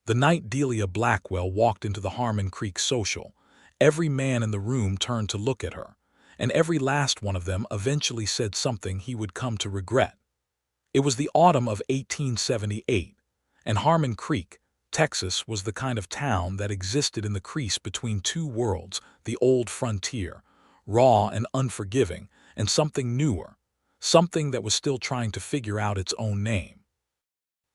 The night Delia Blackwell walked into the Harmon Creek social, every man in the room turned to look at her, and every last one of them eventually said something he would come to regret. It was the autumn of 1878, and Harmon Creek, Texas, was the kind of town that existed in the crease between two worlds: the old frontier, raw and unforgiving, and something newer, something that was still trying to figure out its own name.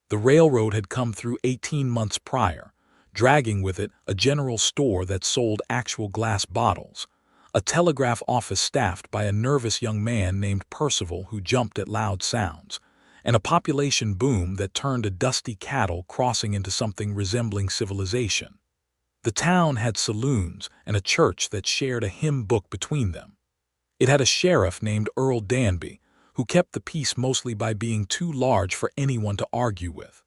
The railroad had come through 18 months prior, dragging with it a general store that sold actual glass bottles, a telegraph office staffed by a nervous young man named Percival who jumped at loud sounds, and a population boom that turned a dusty cattle crossing into something resembling civilization. The town had saloons and a church that shared a hymn book between them. It had a sheriff named Earl Danby, who kept the peace mostly by being too large for anyone to argue with.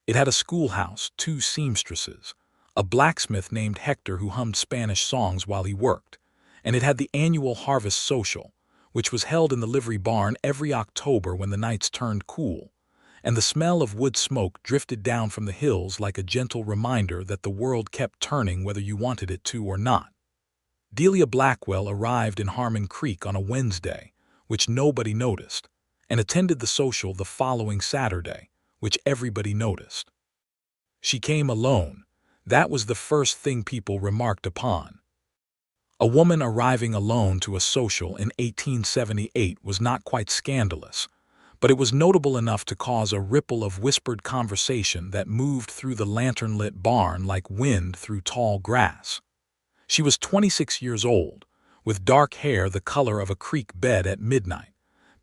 It had a schoolhouse, two seamstresses, a blacksmith named Hector who hummed Spanish songs while he worked, and it had the annual harvest social, which was held in the livery barn every October when the nights turned cool, and the smell of wood smoke drifted down from the hills like a gentle reminder that the world kept turning whether you wanted it to or not. Delia Blackwell arrived in Harmon Creek on a Wednesday, which nobody noticed, and attended the social the following Saturday, which everybody noticed. She came alone. That was the first thing people remarked upon. A woman arriving alone to a social in 1878 was not quite scandalous, but it was notable enough to cause a ripple of whispered conversation that moved through the lantern-lit barn like wind through tall grass. She was 26 years old, with dark hair the color of a creek bed at midnight,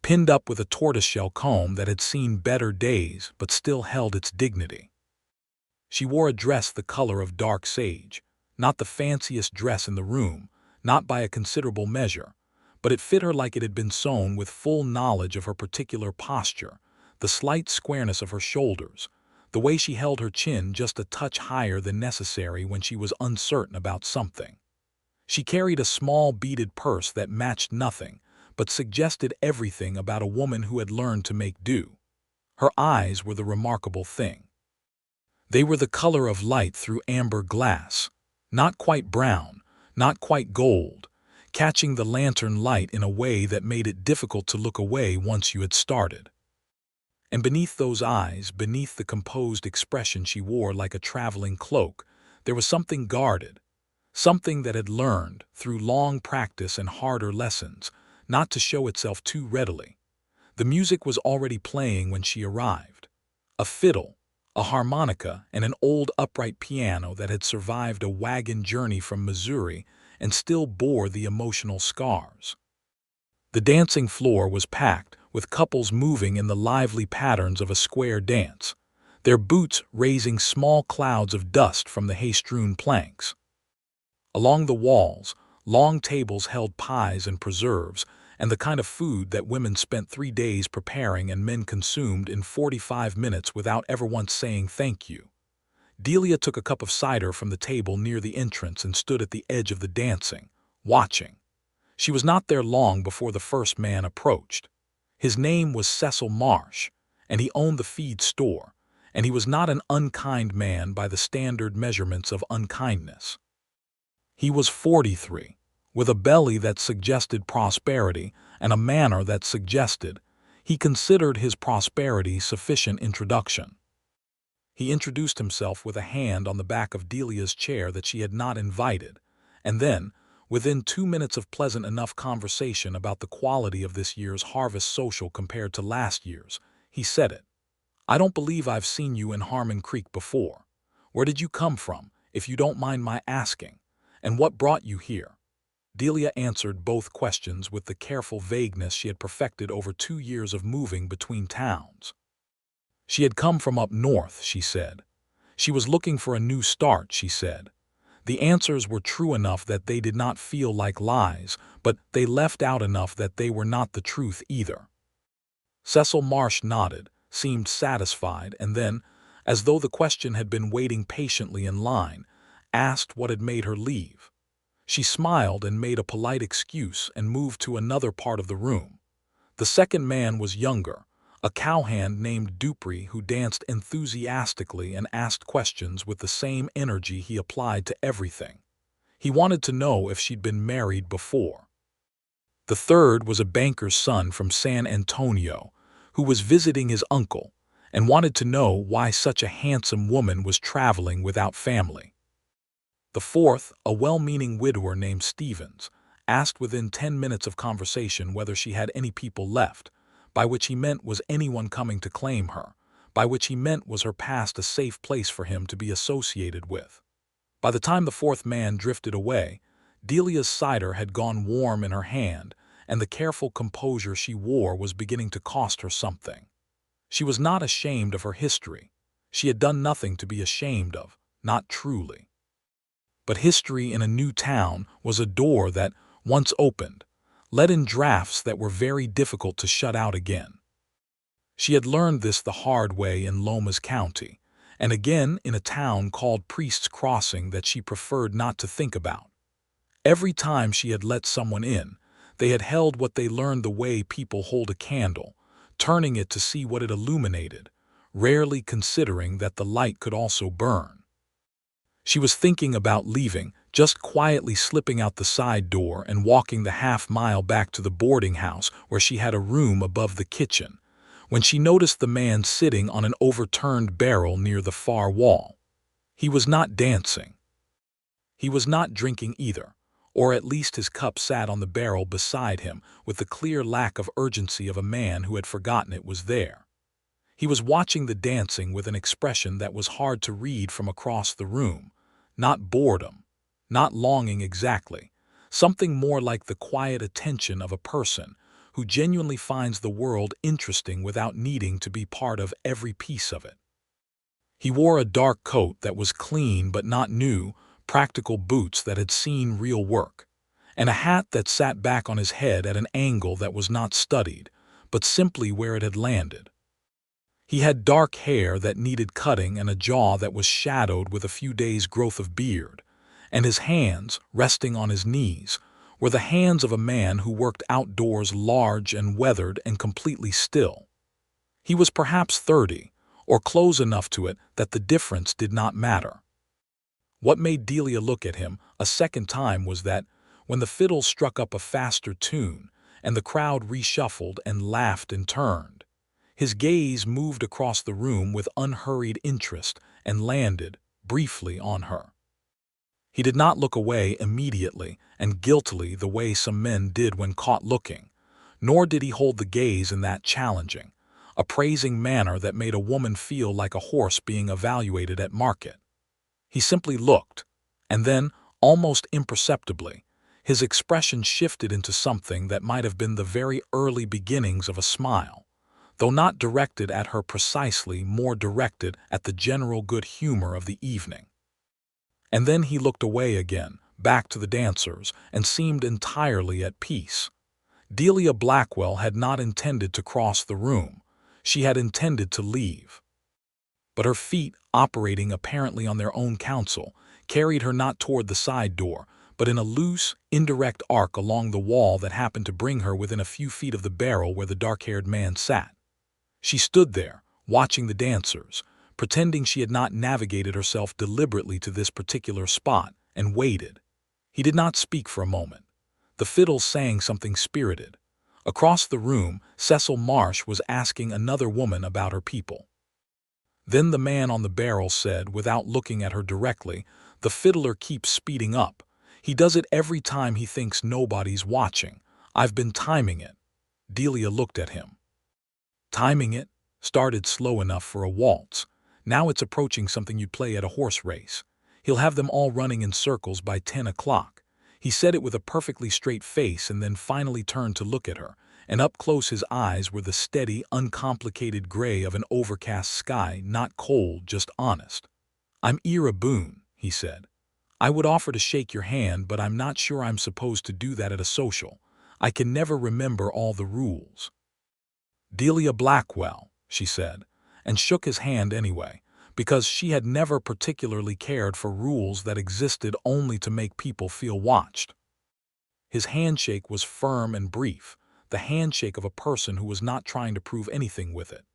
pinned up with a tortoiseshell comb that had seen better days but still held its dignity. She wore a dress the color of dark sage, not the fanciest dress in the room, not by a considerable measure, but it fit her like it had been sewn with full knowledge of her particular posture, the slight squareness of her shoulders, the way she held her chin just a touch higher than necessary when she was uncertain about something. She carried a small beaded purse that matched nothing, but suggested everything about a woman who had learned to make do. Her eyes were the remarkable thing. They were the color of light through amber glass, not quite brown, not quite gold, catching the lantern light in a way that made it difficult to look away once you had started. And beneath those eyes, beneath the composed expression she wore like a traveling cloak, there was something guarded, something that had learned, through long practice and harder lessons, not to show itself too readily. The music was already playing when she arrived. A fiddle, a harmonica, and an old upright piano that had survived a wagon journey from Missouri and still bore the emotional scars. The dancing floor was packed, with couples moving in the lively patterns of a square dance, their boots raising small clouds of dust from the hay-strewn planks. Along the walls, long tables held pies and preserves, and the kind of food that women spent 3 days preparing and men consumed in 45 minutes without ever once saying thank you. Delia took a cup of cider from the table near the entrance and stood at the edge of the dancing, watching. She was not there long before the first man approached. His name was Cecil Marsh, and he owned the feed store, and he was not an unkind man by the standard measurements of unkindness. He was 43, with a belly that suggested prosperity and a manner that suggested he considered his prosperity sufficient introduction. He introduced himself with a hand on the back of Delia's chair that she had not invited, and then, within 2 minutes of pleasant enough conversation about the quality of this year's harvest social compared to last year's, he said it. "I don't believe I've seen you in Harmon Creek before. Where did you come from, if you don't mind my asking? And what brought you here?" Delia answered both questions with the careful vagueness she had perfected over 2 years of moving between towns. She had come from up north, she said. She was looking for a new start, she said. The answers were true enough that they did not feel like lies, but they left out enough that they were not the truth either. Cecil Marsh nodded, seemed satisfied, and then, as though the question had been waiting patiently in line, asked what had made her leave. She smiled and made a polite excuse and moved to another part of the room. The second man was younger, a cowhand named Dupree who danced enthusiastically and asked questions with the same energy he applied to everything. He wanted to know if she'd been married before. The third was a banker's son from San Antonio who was visiting his uncle and wanted to know why such a handsome woman was traveling without family. The fourth, a well-meaning widower named Stevens, asked within 10 minutes of conversation whether she had any people left, by which he meant was anyone coming to claim her, by which he meant was her past a safe place for him to be associated with. By the time the fourth man drifted away, Delia's cider had gone warm in her hand, and the careful composure she wore was beginning to cost her something. She was not ashamed of her history. She had done nothing to be ashamed of, not truly. But history in a new town was a door that, once opened, let in drafts that were very difficult to shut out again. She had learned this the hard way in Lomas County, and again in a town called Priest's Crossing that she preferred not to think about. Every time she had let someone in, they had held what they learned the way people hold a candle, turning it to see what it illuminated, rarely considering that the light could also burn. She was thinking about leaving, just quietly slipping out the side door and walking the half-mile back to the boarding house where she had a room above the kitchen, when she noticed the man sitting on an overturned barrel near the far wall. He was not dancing. He was not drinking either, or at least his cup sat on the barrel beside him with the clear lack of urgency of a man who had forgotten it was there. He was watching the dancing with an expression that was hard to read from across the room, not boredom, not longing exactly, something more like the quiet attention of a person who genuinely finds the world interesting without needing to be part of every piece of it. He wore a dark coat that was clean but not new, practical boots that had seen real work, and a hat that sat back on his head at an angle that was not studied, but simply where it had landed. He had dark hair that needed cutting and a jaw that was shadowed with a few days' growth of beard, and his hands, resting on his knees, were the hands of a man who worked outdoors, large and weathered and completely still. He was perhaps 30, or close enough to it that the difference did not matter. What made Delia look at him a second time was that, when the fiddle struck up a faster tune and the crowd reshuffled and laughed and turned, his gaze moved across the room with unhurried interest and landed, briefly, on her. He did not look away immediately and guiltily the way some men did when caught looking, nor did he hold the gaze in that challenging, appraising manner that made a woman feel like a horse being evaluated at market. He simply looked, and then, almost imperceptibly, his expression shifted into something that might have been the very early beginnings of a smile, though not directed at her precisely, more directed at the general good humor of the evening. And then he looked away again, back to the dancers, and seemed entirely at peace. Delia Blackwell had not intended to cross the room. She had intended to leave. But her feet, operating apparently on their own counsel, carried her not toward the side door, but in a loose, indirect arc along the wall that happened to bring her within a few feet of the barrel where the dark-haired man sat. She stood there, watching the dancers, pretending she had not navigated herself deliberately to this particular spot, and waited. He did not speak for a moment. The fiddle sang something spirited. Across the room, Cecil Marsh was asking another woman about her people. Then the man on the barrel said, without looking at her directly, "The fiddler keeps speeding up. He does it every time he thinks nobody's watching. I've been timing it." Delia looked at him. "Timing it? Started slow enough for a waltz. Now it's approaching something you'd play at a horse race. He'll have them all running in circles by 10 o'clock. He said it with a perfectly straight face and then finally turned to look at her, and up close his eyes were the steady, uncomplicated gray of an overcast sky, not cold, just honest. "I'm Ira Boone," he said. "I would offer to shake your hand, but I'm not sure I'm supposed to do that at a social. I can never remember all the rules." "Delia Blackwell," she said, and shook his hand anyway, because she had never particularly cared for rules that existed only to make people feel watched. His handshake was firm and brief, the handshake of a person who was not trying to prove anything with it.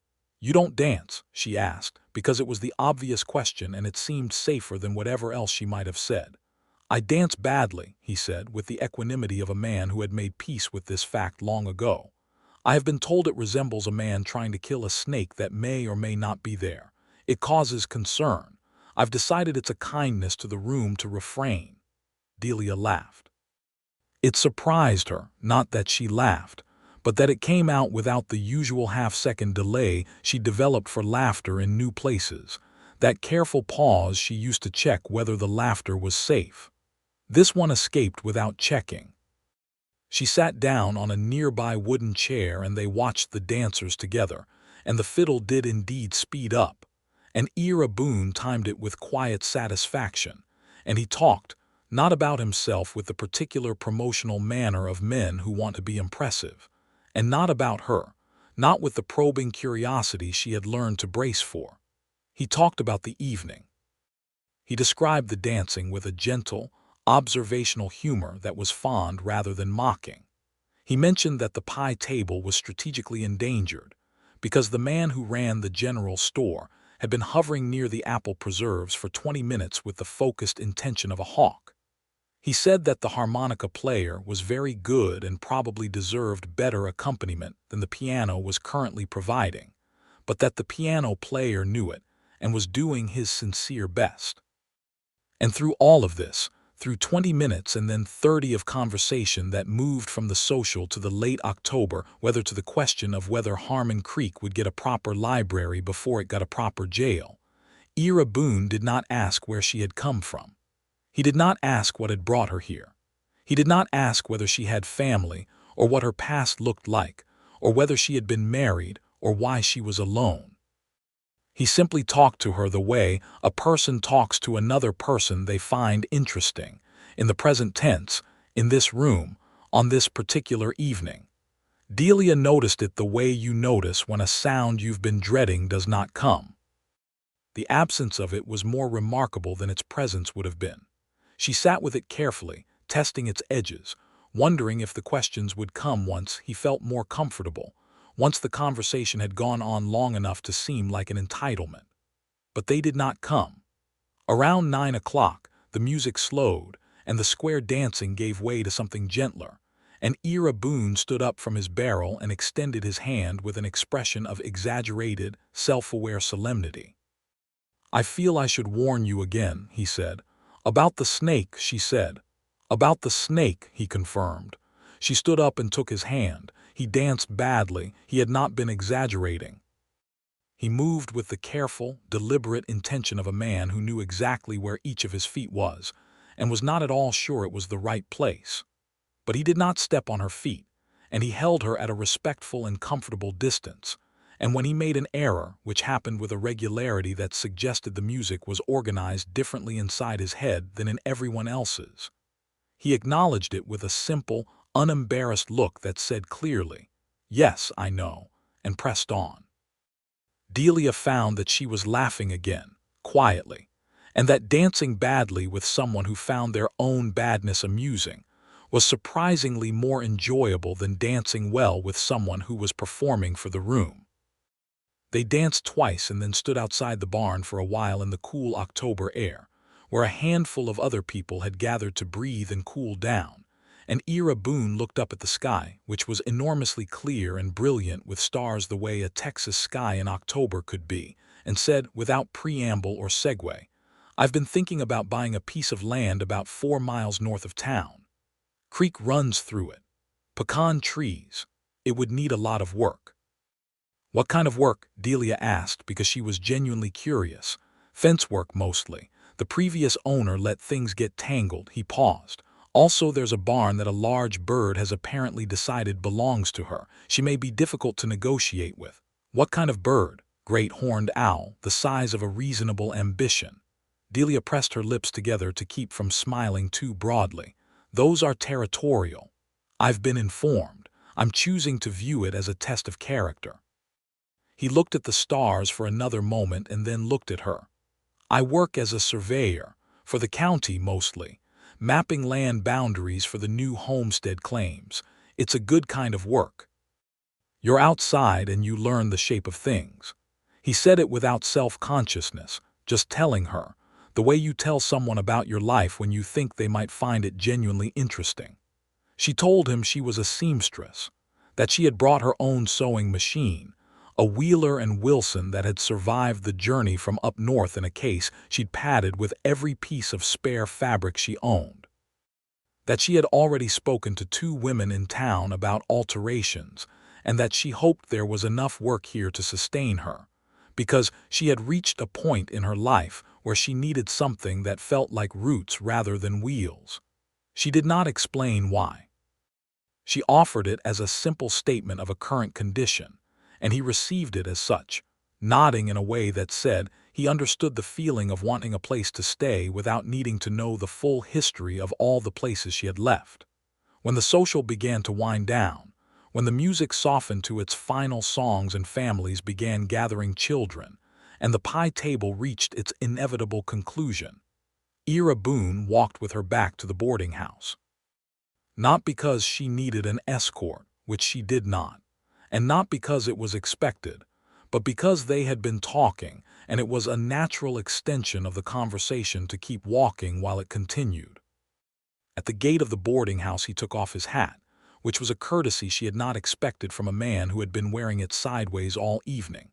"You don't dance?" she asked, because it was the obvious question and it seemed safer than whatever else she might have said. "I dance badly," he said, with the equanimity of a man who had made peace with this fact long ago. "I have been told it resembles a man trying to kill a snake that may or may not be there. It causes concern. I've decided it's a kindness to the room to refrain." Delia laughed. It surprised her, not that she laughed, but that it came out without the usual half-second delay she developed for laughter in new places, that careful pause she used to check whether the laughter was safe. This one escaped without checking. She sat down on a nearby wooden chair and they watched the dancers together, and the fiddle did indeed speed up. And Ira Boone timed it with quiet satisfaction, and he talked, not about himself with the particular promotional manner of men who want to be impressive, and not about her, not with the probing curiosity she had learned to brace for. He talked about the evening. He described the dancing with a gentle, observational humor that was fond rather than mocking. He mentioned that the pie table was strategically endangered, because the man who ran the general store had been hovering near the apple preserves for 20 minutes with the focused intention of a hawk. He said that the harmonica player was very good and probably deserved better accompaniment than the piano was currently providing, but that the piano player knew it and was doing his sincere best. And through all of this, through 20 minutes and then 30 of conversation that moved from the social to the late October, whether to the question of whether Harmon Creek would get a proper library before it got a proper jail, Ira Boone did not ask where she had come from. He did not ask what had brought her here. He did not ask whether she had family, or what her past looked like, or whether she had been married, or why she was alone. He simply talked to her the way a person talks to another person they find interesting, in the present tense, in this room, on this particular evening. Delia noticed it the way you notice when a sound you've been dreading does not come. The absence of it was more remarkable than its presence would have been. She sat with it carefully, testing its edges, wondering if the questions would come once he felt more comfortable, once the conversation had gone on long enough to seem like an entitlement. But they did not come. Around 9 o'clock, the music slowed, and the square dancing gave way to something gentler, and Ira Boone stood up from his barrel and extended his hand with an expression of exaggerated, self-aware solemnity. "I feel I should warn you again," he said. "About the snake," she said. "About the snake," he confirmed. She stood up and took his hand. He danced badly. He had not been exaggerating. He moved with the careful, deliberate intention of a man who knew exactly where each of his feet was, and was not at all sure it was the right place. But he did not step on her feet, and he held her at a respectful and comfortable distance. And when he made an error, which happened with a regularity that suggested the music was organized differently inside his head than in everyone else's, he acknowledged it with a simple, unembarrassed look that said clearly, "Yes, I know," and pressed on. Delia found that she was laughing again, quietly, and that dancing badly with someone who found their own badness amusing was surprisingly more enjoyable than dancing well with someone who was performing for the room. They danced twice and then stood outside the barn for a while in the cool October air, where a handful of other people had gathered to breathe and cool down, and Ira Boone looked up at the sky, which was enormously clear and brilliant with stars the way a Texas sky in October could be, and said, without preamble or segue, "I've been thinking about buying a piece of land about 4 miles north of town. Creek runs through it. Pecan trees. It would need a lot of work." "What kind of work?" Delia asked because she was genuinely curious. "Fence work mostly. The previous owner let things get tangled." He paused. "Also, there's a barn that a large bird has apparently decided belongs to her. She may be difficult to negotiate with." "What kind of bird?" "Great horned owl, the size of a reasonable ambition." Delia pressed her lips together to keep from smiling too broadly. "Those are territorial. I've been informed. I'm choosing to view it as a test of character." He looked at the stars for another moment and then looked at her. "I work as a surveyor, for the county mostly, mapping land boundaries for the new homestead claims. It's a good kind of work. You're outside and you learn the shape of things. He said it without self-consciousness, just telling her, the way you tell someone about your life when you think they might find it genuinely interesting. She told him she was a seamstress, that she had brought her own sewing machine, a Wheeler and Wilson that had survived the journey from up north in a case she'd padded with every piece of spare fabric she owned. That she had already spoken to 2 women in town about alterations, and that she hoped there was enough work here to sustain her, because she had reached a point in her life where she needed something that felt like roots rather than wheels. She did not explain why. She offered it as a simple statement of a current condition, and he received it as such, nodding in a way that said he understood the feeling of wanting a place to stay without needing to know the full history of all the places she had left. When the social began to wind down, when the music softened to its final songs and families began gathering children, and the pie table reached its inevitable conclusion, Ira Boone walked with her back to the boarding house. Not because she needed an escort, which she did not, and not because it was expected, but because they had been talking, and it was a natural extension of the conversation to keep walking while it continued. At the gate of the boarding house he took off his hat, which was a courtesy she had not expected from a man who had been wearing it sideways all evening.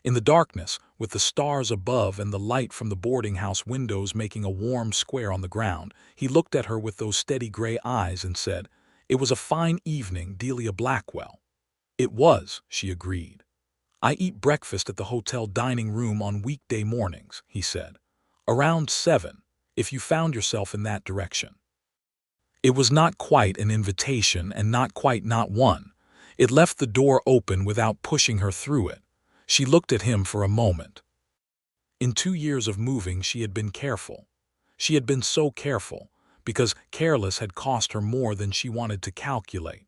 In the darkness, with the stars above and the light from the boarding house windows making a warm square on the ground, he looked at her with those steady gray eyes and said, "It was a fine evening, Delia Blackwell." "It was," she agreed. "I eat breakfast at the hotel dining room on weekday mornings," he said. "Around 7, if you found yourself in that direction." It was not quite an invitation and not quite not one. It left the door open without pushing her through it. She looked at him for a moment. In 2 years of moving she had been careful. She had been so careful, because careless had cost her more than she wanted to calculate.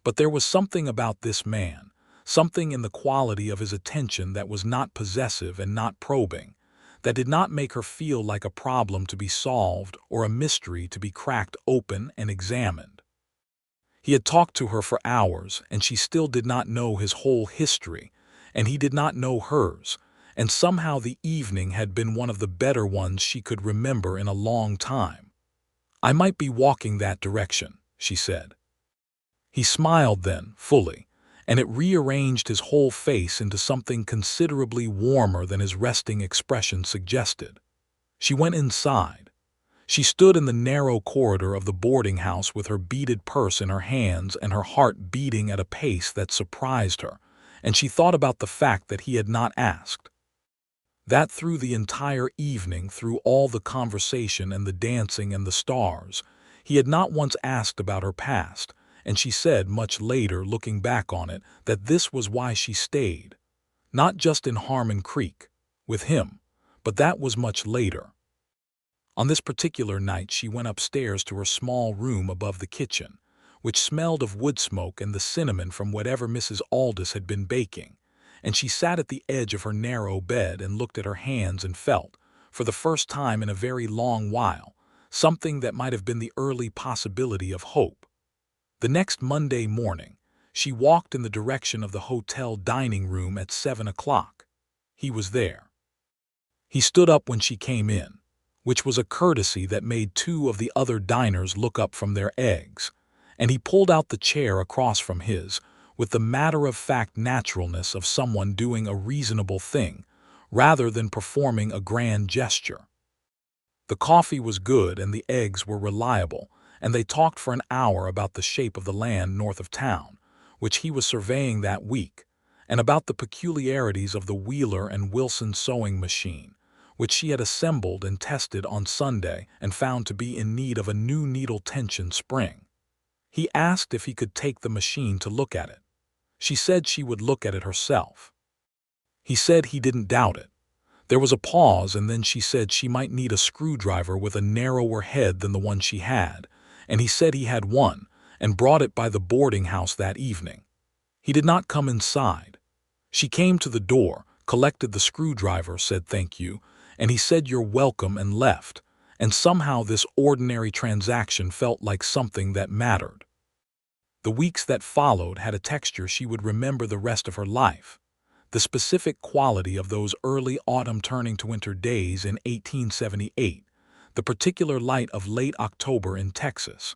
But there was something about this man, something in the quality of his attention that was not possessive and not probing, that did not make her feel like a problem to be solved or a mystery to be cracked open and examined. He had talked to her for hours, and she still did not know his whole history, and he did not know hers, and somehow the evening had been one of the better ones she could remember in a long time. "I might be walking that direction," she said. He smiled then, fully, and it rearranged his whole face into something considerably warmer than his resting expression suggested. She went inside. She stood in the narrow corridor of the boarding house with her beaded purse in her hands and her heart beating at a pace that surprised her, and she thought about the fact that he had not asked. That through the entire evening, through all the conversation and the dancing and the stars, he had not once asked about her past, and she said much later, looking back on it, that this was why she stayed. Not just in Harmon Creek, with him, but that was much later. On this particular night she went upstairs to her small room above the kitchen, which smelled of wood smoke and the cinnamon from whatever Mrs. Aldous had been baking, and she sat at the edge of her narrow bed and looked at her hands and felt, for the first time in a very long while, something that might have been the early possibility of hope. The next Monday morning, she walked in the direction of the hotel dining room at 7 o'clock. He was there. He stood up when she came in, which was a courtesy that made 2 of the other diners look up from their eggs, and he pulled out the chair across from his, with the matter-of-fact naturalness of someone doing a reasonable thing, rather than performing a grand gesture. The coffee was good and the eggs were reliable, and they talked for an hour about the shape of the land north of town, which he was surveying that week, and about the peculiarities of the Wheeler and Wilson sewing machine, which she had assembled and tested on Sunday and found to be in need of a new needle tension spring. He asked if he could take the machine to look at it. She said she would look at it herself. He said he didn't doubt it. There was a pause, and then she said she might need a screwdriver with a narrower head than the one she had, and he said he had one, and brought it by the boarding house that evening. He did not come inside. She came to the door, collected the screwdriver, said thank you, and he said you're welcome and left, and somehow this ordinary transaction felt like something that mattered. The weeks that followed had a texture she would remember the rest of her life. The specific quality of those early autumn turning to winter days in 1878, the particular light of late October in Texas,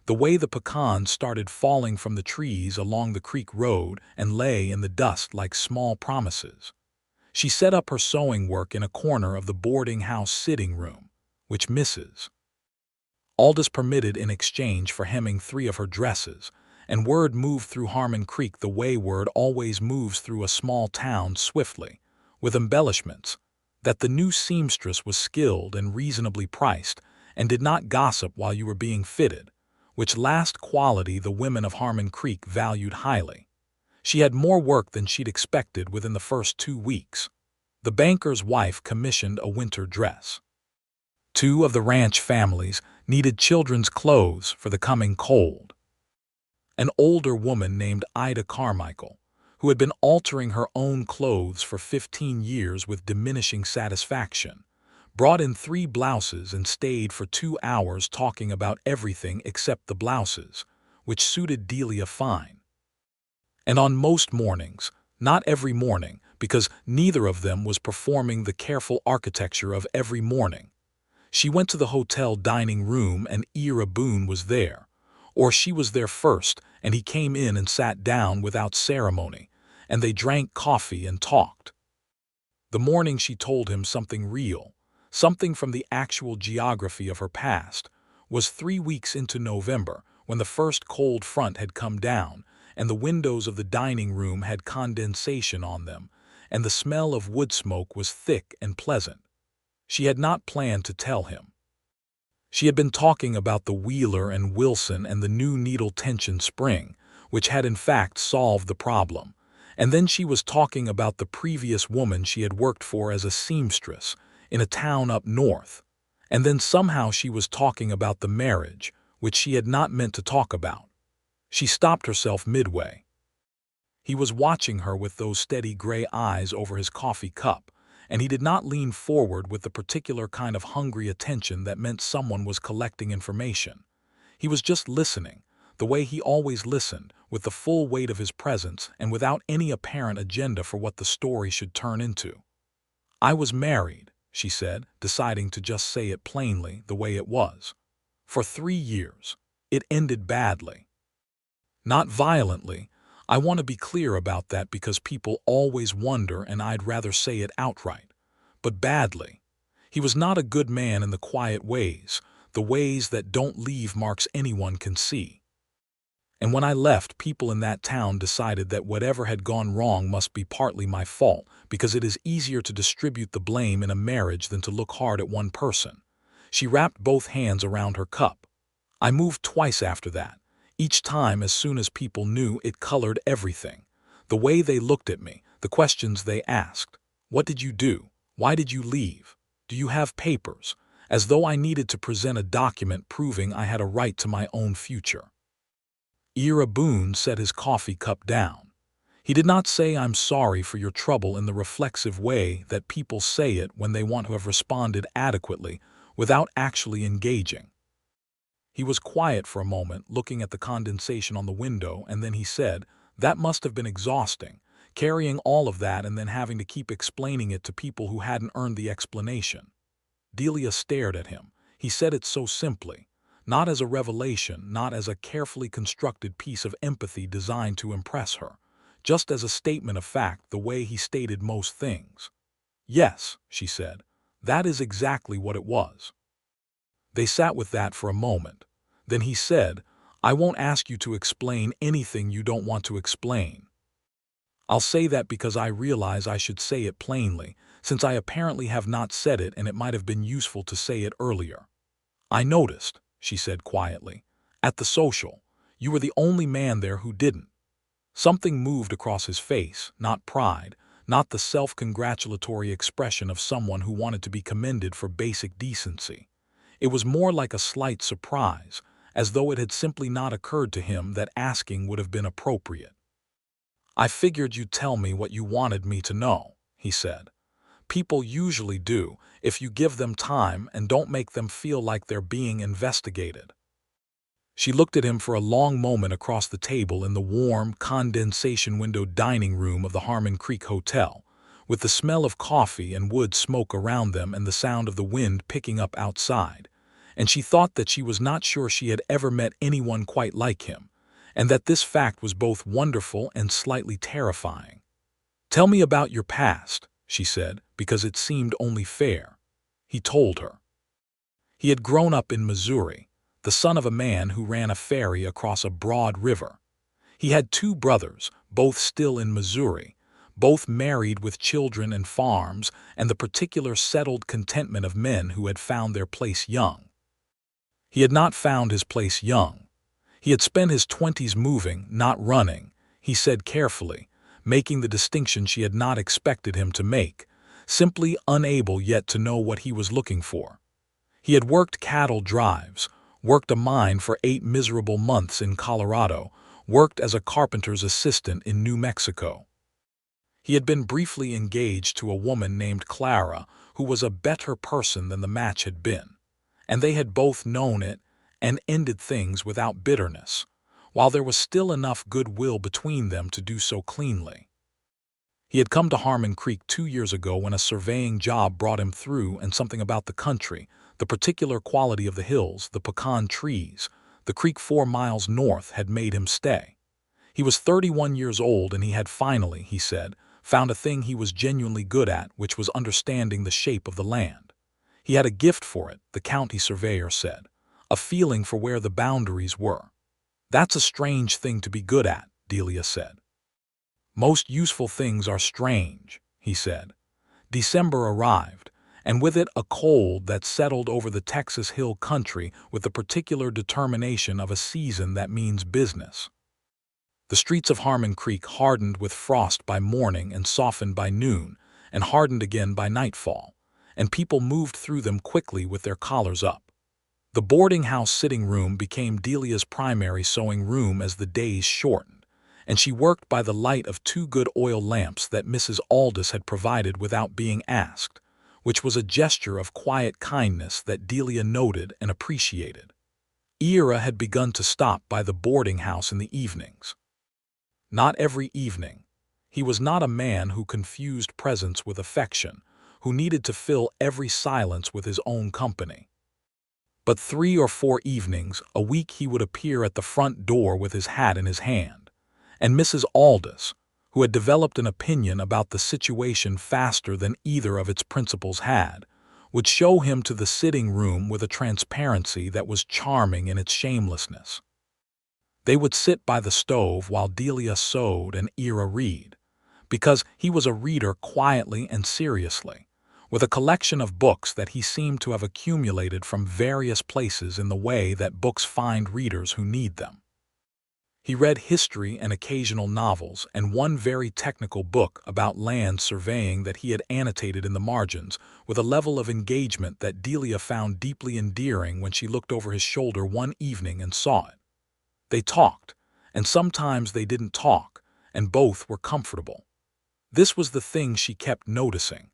the way the pecans started falling from the trees along the creek road and lay in the dust like small promises. She set up her sewing work in a corner of the boarding house sitting room, which Mrs. Aldous permitted in exchange for hemming 3 of her dresses, and word moved through Harmon Creek the way word always moves through a small town swiftly, with embellishments, that the new seamstress was skilled and reasonably priced and did not gossip while you were being fitted, which last quality the women of Harmon Creek valued highly. She had more work than she'd expected within the first 2 weeks. The banker's wife commissioned a winter dress. 2 of the ranch families needed children's clothes for the coming cold. An older woman named Ida Carmichael, who had been altering her own clothes for 15 years with diminishing satisfaction, brought in 3 blouses and stayed for 2 hours talking about everything except the blouses, which suited Delia fine. And on most mornings, not every morning, because neither of them was performing the careful architecture of every morning, she went to the hotel dining room and Ira Boone was there, or she was there first and he came in and sat down without ceremony, and they drank coffee and talked. The morning she told him something real, something from the actual geography of her past, was 3 weeks into November when the first cold front had come down and the windows of the dining room had condensation on them, and the smell of wood smoke was thick and pleasant. She had not planned to tell him. She had been talking about the Wheeler and Wilson and the new needle tension spring, which had in fact solved the problem, and then she was talking about the previous woman she had worked for as a seamstress in a town up north, and then somehow she was talking about the marriage, which she had not meant to talk about. She stopped herself midway. He was watching her with those steady gray eyes over his coffee cup, and he did not lean forward with the particular kind of hungry attention that meant someone was collecting information. He was just listening, the way he always listened, with the full weight of his presence and without any apparent agenda for what the story should turn into. "I was married," she said, deciding to just say it plainly the way it was. "For 3 years. It ended badly. Not violently. I want to be clear about that because people always wonder and I'd rather say it outright. But badly. He was not a good man in the quiet ways, the ways that don't leave marks anyone can see. And when I left, people in that town decided that whatever had gone wrong must be partly my fault because it is easier to distribute the blame in a marriage than to look hard at one person." She wrapped both hands around her cup. "I moved twice after that. Each time, as soon as people knew, it colored everything. The way they looked at me, the questions they asked. What did you do? Why did you leave? Do you have papers? As though I needed to present a document proving I had a right to my own future." Ira Boone set his coffee cup down. He did not say "I'm sorry for your trouble" in the reflexive way that people say it when they want to have responded adequately without actually engaging. He was quiet for a moment, looking at the condensation on the window, and then he said, "That must have been exhausting, carrying all of that and then having to keep explaining it to people who hadn't earned the explanation." Delia stared at him. He said it so simply, not as a revelation, not as a carefully constructed piece of empathy designed to impress her, just as a statement of fact the way he stated most things. "Yes," she said, "that is exactly what it was." They sat with that for a moment. Then he said, "I won't ask you to explain anything you don't want to explain. I'll say that because I realize I should say it plainly, since I apparently have not said it and it might have been useful to say it earlier. I noticed," she said quietly, "at the social, you were the only man there who didn't." Something moved across his face, not pride, not the self-congratulatory expression of someone who wanted to be commended for basic decency. It was more like a slight surprise, as though it had simply not occurred to him that asking would have been appropriate. "I figured you'd tell me what you wanted me to know," he said. "People usually do, if you give them time and don't make them feel like they're being investigated." She looked at him for a long moment across the table in the warm, condensation-windowed dining room of the Harmon Creek Hotel, with the smell of coffee and wood smoke around them and the sound of the wind picking up outside, and she thought that she was not sure she had ever met anyone quite like him, and that this fact was both wonderful and slightly terrifying. "Tell me about your past," she said, because it seemed only fair. He told her. He had grown up in Missouri, the son of a man who ran a ferry across a broad river. He had 2 brothers, both still in Missouri, both married with children and farms, and the particular settled contentment of men who had found their place young. He had not found his place young. He had spent his 20s moving, not running, he said carefully, making the distinction she had not expected him to make, simply unable yet to know what he was looking for. He had worked cattle drives, worked a mine for 8 miserable months in Colorado, worked as a carpenter's assistant in New Mexico. He had been briefly engaged to a woman named Clara, who was a better person than the match had been, and they had both known it and ended things without bitterness, while there was still enough goodwill between them to do so cleanly. He had come to Harmon Creek 2 years ago when a surveying job brought him through, and something about the country, the particular quality of the hills, the pecan trees, the creek 4 miles north, had made him stay. He was 31 years old, and he had finally, he said, found a thing he was genuinely good at, which was understanding the shape of the land. He had a gift for it, the county surveyor said, a feeling for where the boundaries were. "That's a strange thing to be good at," Delia said. "Most useful things are strange," he said. December arrived, and with it a cold that settled over the Texas hill country with the particular determination of a season that means business. The streets of Harmon Creek hardened with frost by morning and softened by noon, and hardened again by nightfall, and people moved through them quickly with their collars up. The boarding house sitting room became Delia's primary sewing room as the days shortened, and she worked by the light of 2 good oil lamps that Mrs. Aldous had provided without being asked, which was a gesture of quiet kindness that Delia noted and appreciated. Ira had begun to stop by the boarding house in the evenings. Not every evening. He was not a man who confused presence with affection, who needed to fill every silence with his own company. But 3 or 4 evenings a week he would appear at the front door with his hat in his hand, and Mrs. Aldous, who had developed an opinion about the situation faster than either of its principals had, would show him to the sitting room with a transparency that was charming in its shamelessness. They would sit by the stove while Delia sewed and Ira read, because he was a reader quietly and seriously, with a collection of books that he seemed to have accumulated from various places in the way that books find readers who need them. He read history and occasional novels, and one very technical book about land surveying that he had annotated in the margins with a level of engagement that Delia found deeply endearing when she looked over his shoulder one evening and saw it. They talked, and sometimes they didn't talk, and both were comfortable. This was the thing she kept noticing.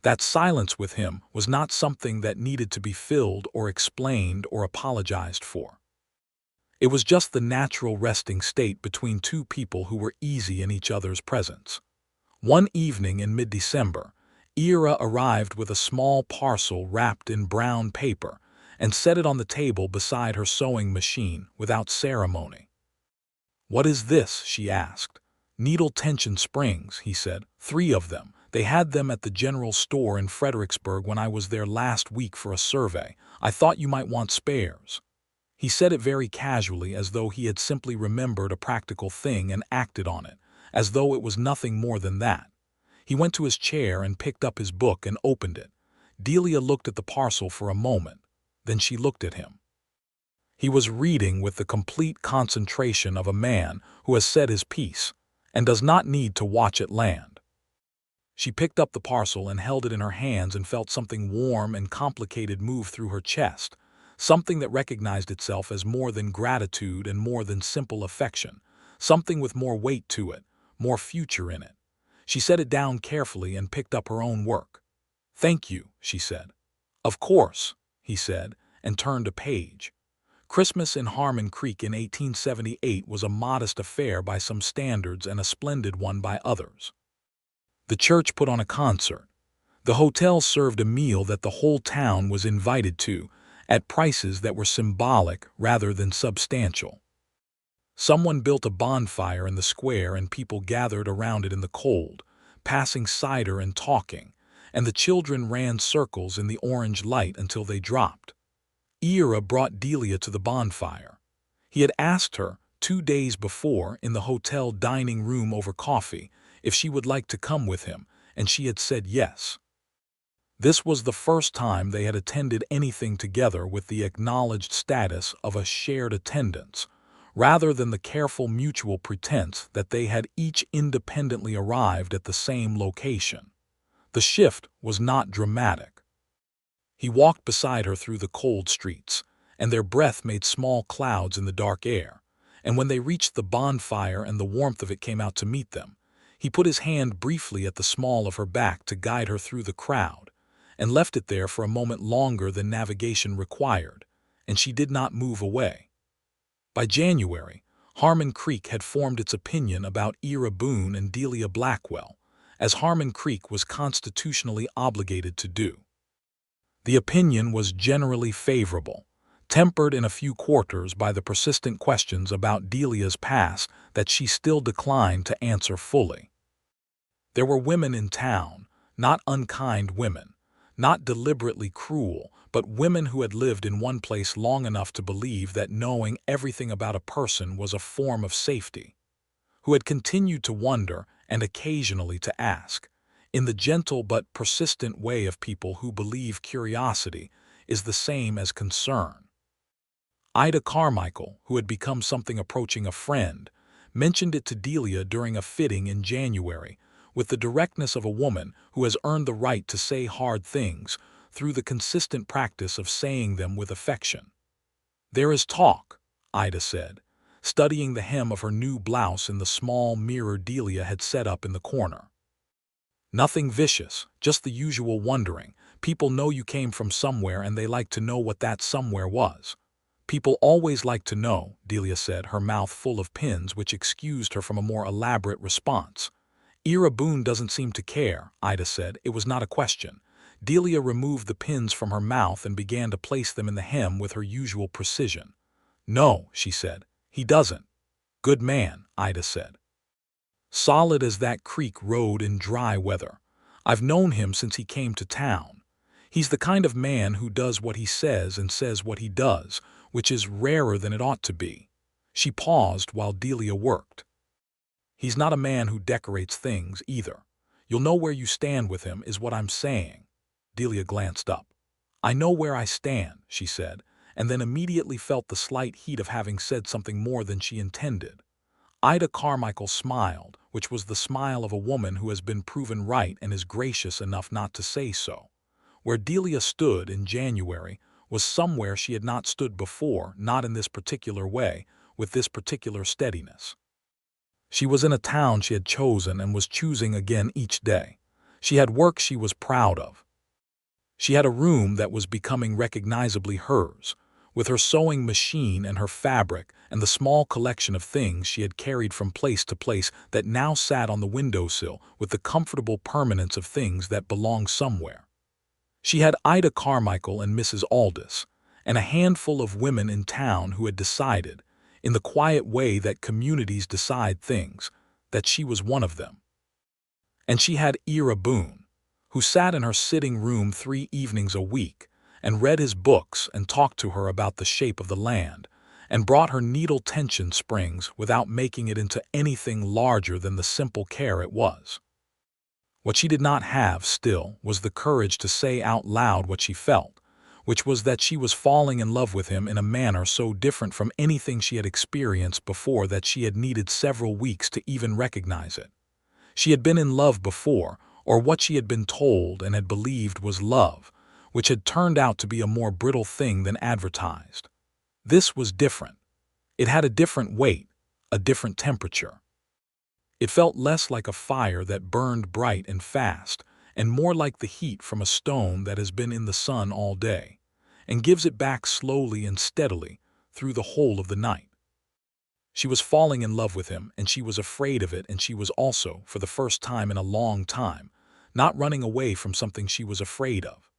That silence with him was not something that needed to be filled or explained or apologized for. It was just the natural resting state between 2 people who were easy in each other's presence. One evening in mid-December, Ira arrived with a small parcel wrapped in brown paper and set it on the table beside her sewing machine without ceremony. "What is this?" she asked. "Needle tension springs," he said. "3 of them. They had them at the general store in Fredericksburg when I was there last week for a survey. I thought you might want spares." He said it very casually, as though he had simply remembered a practical thing and acted on it, as though it was nothing more than that. He went to his chair and picked up his book and opened it. Delia looked at the parcel for a moment, then she looked at him. He was reading with the complete concentration of a man who has said his piece and does not need to watch it land. She picked up the parcel and held it in her hands and felt something warm and complicated move through her chest, something that recognized itself as more than gratitude and more than simple affection, something with more weight to it, more future in it. She set it down carefully and picked up her own work. "Thank you," she said. "Of course," he said, and turned a page. Christmas in Harmon Creek in 1878 was a modest affair by some standards and a splendid one by others. The church put on a concert. The hotel served a meal that the whole town was invited to, at prices that were symbolic rather than substantial. Someone built a bonfire in the square and people gathered around it in the cold, passing cider and talking, and the children ran circles in the orange light until they dropped. Ira brought Delia to the bonfire. He had asked her 2 days before in the hotel dining room over coffee if she would like to come with him, and she had said yes. This was the first time they had attended anything together with the acknowledged status of a shared attendance, rather than the careful mutual pretense that they had each independently arrived at the same location. The shift was not dramatic. He walked beside her through the cold streets, and their breath made small clouds in the dark air, and when they reached the bonfire and the warmth of it came out to meet them, he put his hand briefly at the small of her back to guide her through the crowd, and left it there for a moment longer than navigation required, and she did not move away. By January, Harmon Creek had formed its opinion about Ira Boone and Delia Blackwell, as Harmon Creek was constitutionally obligated to do. The opinion was generally favorable, tempered in a few quarters by the persistent questions about Delia's past that she still declined to answer fully. There were women in town, not unkind women, not deliberately cruel, but women who had lived in one place long enough to believe that knowing everything about a person was a form of safety, who had continued to wonder and occasionally to ask, in the gentle but persistent way of people who believe curiosity is the same as concern. Ida Carmichael, who had become something approaching a friend, mentioned it to Delia during a fitting in January, with the directness of a woman who has earned the right to say hard things through the consistent practice of saying them with affection. "There is talk," Ida said, studying the hem of her new blouse in the small mirror Delia had set up in the corner. "Nothing vicious, just the usual wondering. People know you came from somewhere and they like to know what that somewhere was." "People always like to know," Delia said, her mouth full of pins, which excused her from a more elaborate response. "Ira Boone doesn't seem to care," Ida said. It was not a question. Delia removed the pins from her mouth and began to place them in the hem with her usual precision. "No," she said, "he doesn't." "Good man," Ida said. "Solid as that creek road in dry weather. I've known him since he came to town. He's the kind of man who does what he says and says what he does, which is rarer than it ought to be." She paused while Delia worked. "He's not a man who decorates things, either. You'll know where you stand with him, is what I'm saying." Delia glanced up. "I know where I stand," she said, and then immediately felt the slight heat of having said something more than she intended. Ida Carmichael smiled, which was the smile of a woman who has been proven right and is gracious enough not to say so. Where Delia stood in January was somewhere she had not stood before, not in this particular way, with this particular steadiness. She was in a town she had chosen and was choosing again each day. She had work she was proud of. She had a room that was becoming recognizably hers, with her sewing machine and her fabric and the small collection of things she had carried from place to place that now sat on the windowsill with the comfortable permanence of things that belong somewhere. She had Ida Carmichael and Mrs. Aldous, and a handful of women in town who had decided, in the quiet way that communities decide things, that she was one of them. And she had Ira Boone, who sat in her sitting room 3 evenings a week and read his books and talked to her about the shape of the land and brought her needle tension springs without making it into anything larger than the simple care it was. What she did not have still was the courage to say out loud what she felt, which was that she was falling in love with him in a manner so different from anything she had experienced before that she had needed several weeks to even recognize it. She had been in love before, or what she had been told and had believed was love, which had turned out to be a more brittle thing than advertised. This was different. It had a different weight, a different temperature. It felt less like a fire that burned bright and fast, and more like the heat from a stone that has been in the sun all day, and gives it back slowly and steadily, through the whole of the night. She was falling in love with him, and she was afraid of it, and she was also, for the first time in a long time, not running away from something she was afraid of.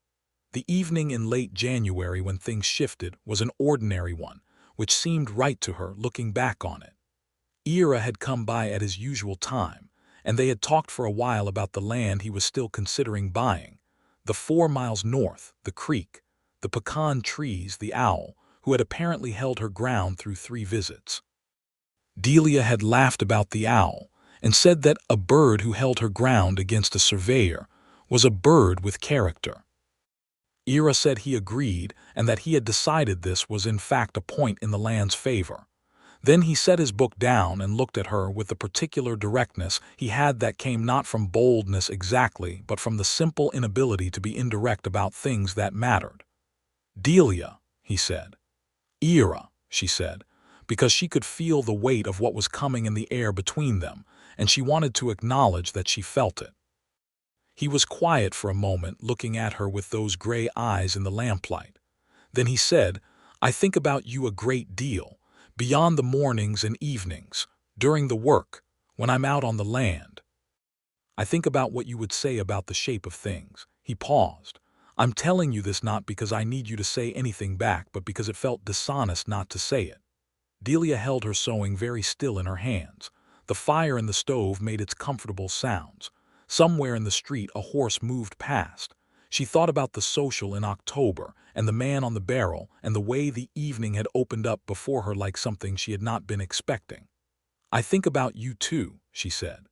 The evening in late January when things shifted was an ordinary one, which seemed right to her looking back on it. Ira had come by at his usual time, and they had talked for a while about the land he was still considering buying, the 4 miles north, the creek, the pecan trees, the owl, who had apparently held her ground through 3 visits. Delia had laughed about the owl and said that a bird who held her ground against a surveyor was a bird with character. Ira said he agreed and that he had decided this was in fact a point in the land's favor. Then he set his book down and looked at her with the particular directness he had that came not from boldness exactly, but from the simple inability to be indirect about things that mattered. "Delia," he said. "Ira," she said, because she could feel the weight of what was coming in the air between them, and she wanted to acknowledge that she felt it. He was quiet for a moment, looking at her with those gray eyes in the lamplight. Then he said, "I think about you a great deal, beyond the mornings and evenings, during the work, when I'm out on the land. I think about what you would say about the shape of things." He paused. "I'm telling you this not because I need you to say anything back, but because it felt dishonest not to say it." Delia held her sewing very still in her hands. The fire in the stove made its comfortable sounds. Somewhere in the street a horse moved past. She thought about the social in October and the man on the barrel and the way the evening had opened up before her like something she had not been expecting. "I think about you too," she said.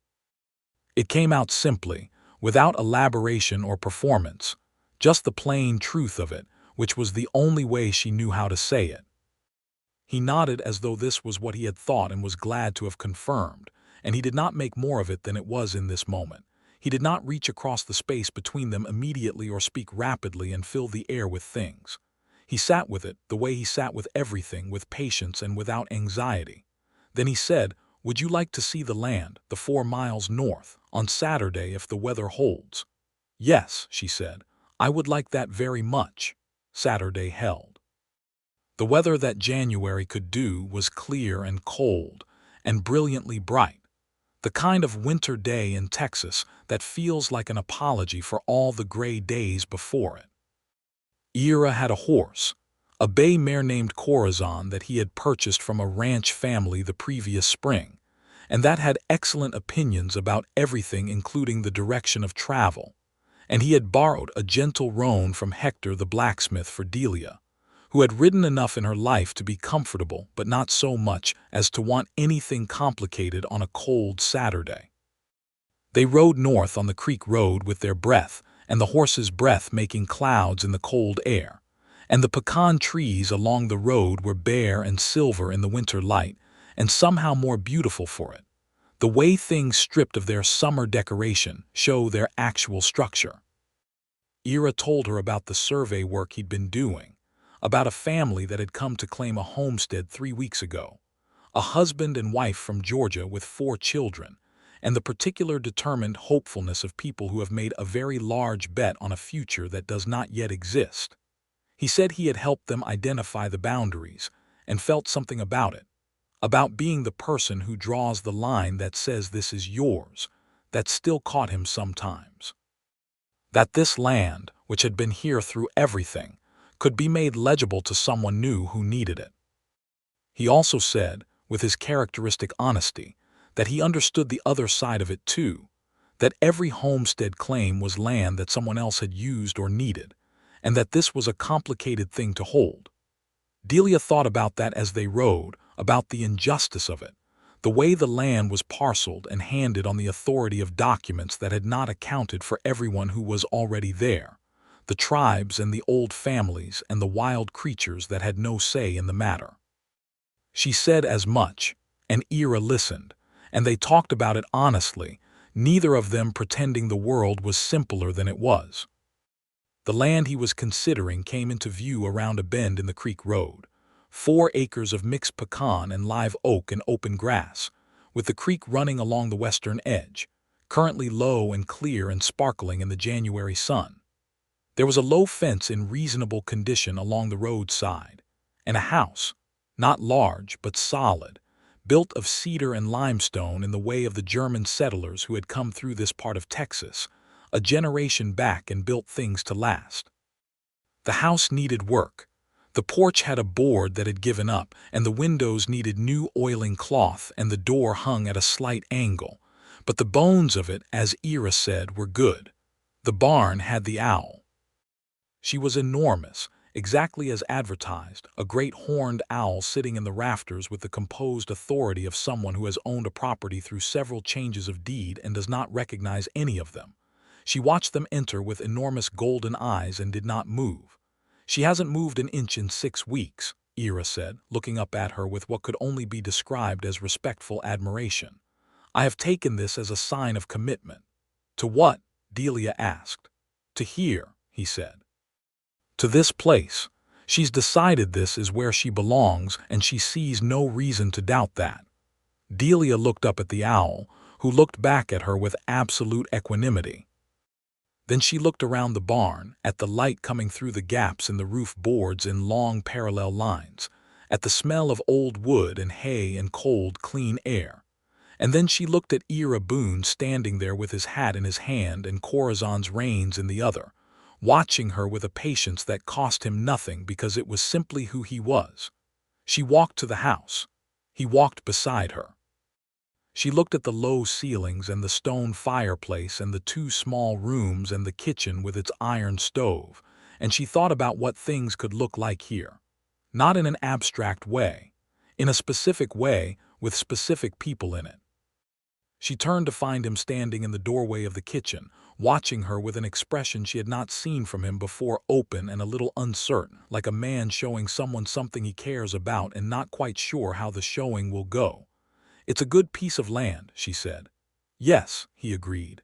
It came out simply, without elaboration or performance, just the plain truth of it, which was the only way she knew how to say it. He nodded as though this was what he had thought and was glad to have confirmed, and he did not make more of it than it was in this moment. He did not reach across the space between them immediately or speak rapidly and fill the air with things. He sat with it, the way he sat with everything, with patience and without anxiety. Then he said, "Would you like to see the land, the 4 miles north, on Saturday if the weather holds?" "Yes," she said, "I would like that very much." Saturday held. The weather that January could do was clear and cold and brilliantly bright. The kind of winter day in Texas that feels like an apology for all the gray days before it. Ira had a horse, a bay mare named Corazon that he had purchased from a ranch family the previous spring, and that had excellent opinions about everything including the direction of travel. And he had borrowed a gentle roan from Hector the blacksmith for Delia, who had ridden enough in her life to be comfortable but not so much as to want anything complicated on a cold Saturday. They rode north on the creek road with their breath, and the horse's breath making clouds in the cold air, and the pecan trees along the road were bare and silver in the winter light, and somehow more beautiful for it. The way things stripped of their summer decoration show their actual structure. Ira told her about the survey work he'd been doing, about a family that had come to claim a homestead 3 weeks ago, a husband and wife from Georgia with 4 children, and the particular determined hopefulness of people who have made a very large bet on a future that does not yet exist. He said he had helped them identify the boundaries and felt something about it, about being the person who draws the line that says this is yours, that still caught him sometimes. That this land, which had been here through everything, could be made legible to someone new who needed it. He also said, with his characteristic honesty, that he understood the other side of it too, that every homestead claim was land that someone else had used or needed, and that this was a complicated thing to hold. Delia thought about that as they rode, about the injustice of it, the way the land was parceled and handed on the authority of documents that had not accounted for everyone who was already there, the tribes and the old families and the wild creatures that had no say in the matter. She said as much, and Ira listened, and they talked about it honestly, neither of them pretending the world was simpler than it was. The land he was considering came into view around a bend in the creek road, 4 acres of mixed pecan and live oak and open grass, with the creek running along the western edge, currently low and clear and sparkling in the January sun. There was a low fence in reasonable condition along the roadside, and a house, Not large, but solid, built of cedar and limestone in the way of the German settlers who had come through this part of Texas, a generation back, and built things to last. The house needed work. The porch had a board that had given up, and the windows needed new oiling cloth, and the door hung at a slight angle. But the bones of it, as Ira said, were good. The barn had the owl. She was enormous, exactly as advertised, a great horned owl sitting in the rafters with the composed authority of someone who has owned a property through several changes of deed and does not recognize any of them. She watched them enter with enormous golden eyes and did not move. "She hasn't moved an inch in 6 weeks, Ira said, looking up at her with what could only be described as respectful admiration. "I have taken this as a sign of commitment." "To what?" Delia asked. "To here," he said. "To this place. She's decided this is where she belongs, and she sees no reason to doubt that." Delia looked up at the owl, who looked back at her with absolute equanimity. Then she looked around the barn, at the light coming through the gaps in the roof boards in long parallel lines, at the smell of old wood and hay and cold, clean air. And then she looked at Ira Boone standing there with his hat in his hand and Corazon's reins in the other, watching her with a patience that cost him nothing because it was simply who he was. She walked to the house. He walked beside her. She looked at the low ceilings and the stone fireplace and the 2 small rooms and the kitchen with its iron stove, and she thought about what things could look like here. Not in an abstract way, in a specific way with specific people in it. She turned to find him standing in the doorway of the kitchen, watching her with an expression she had not seen from him before, open and a little uncertain, like a man showing someone something he cares about and not quite sure how the showing will go. "It's a good piece of land," she said. "Yes," he agreed.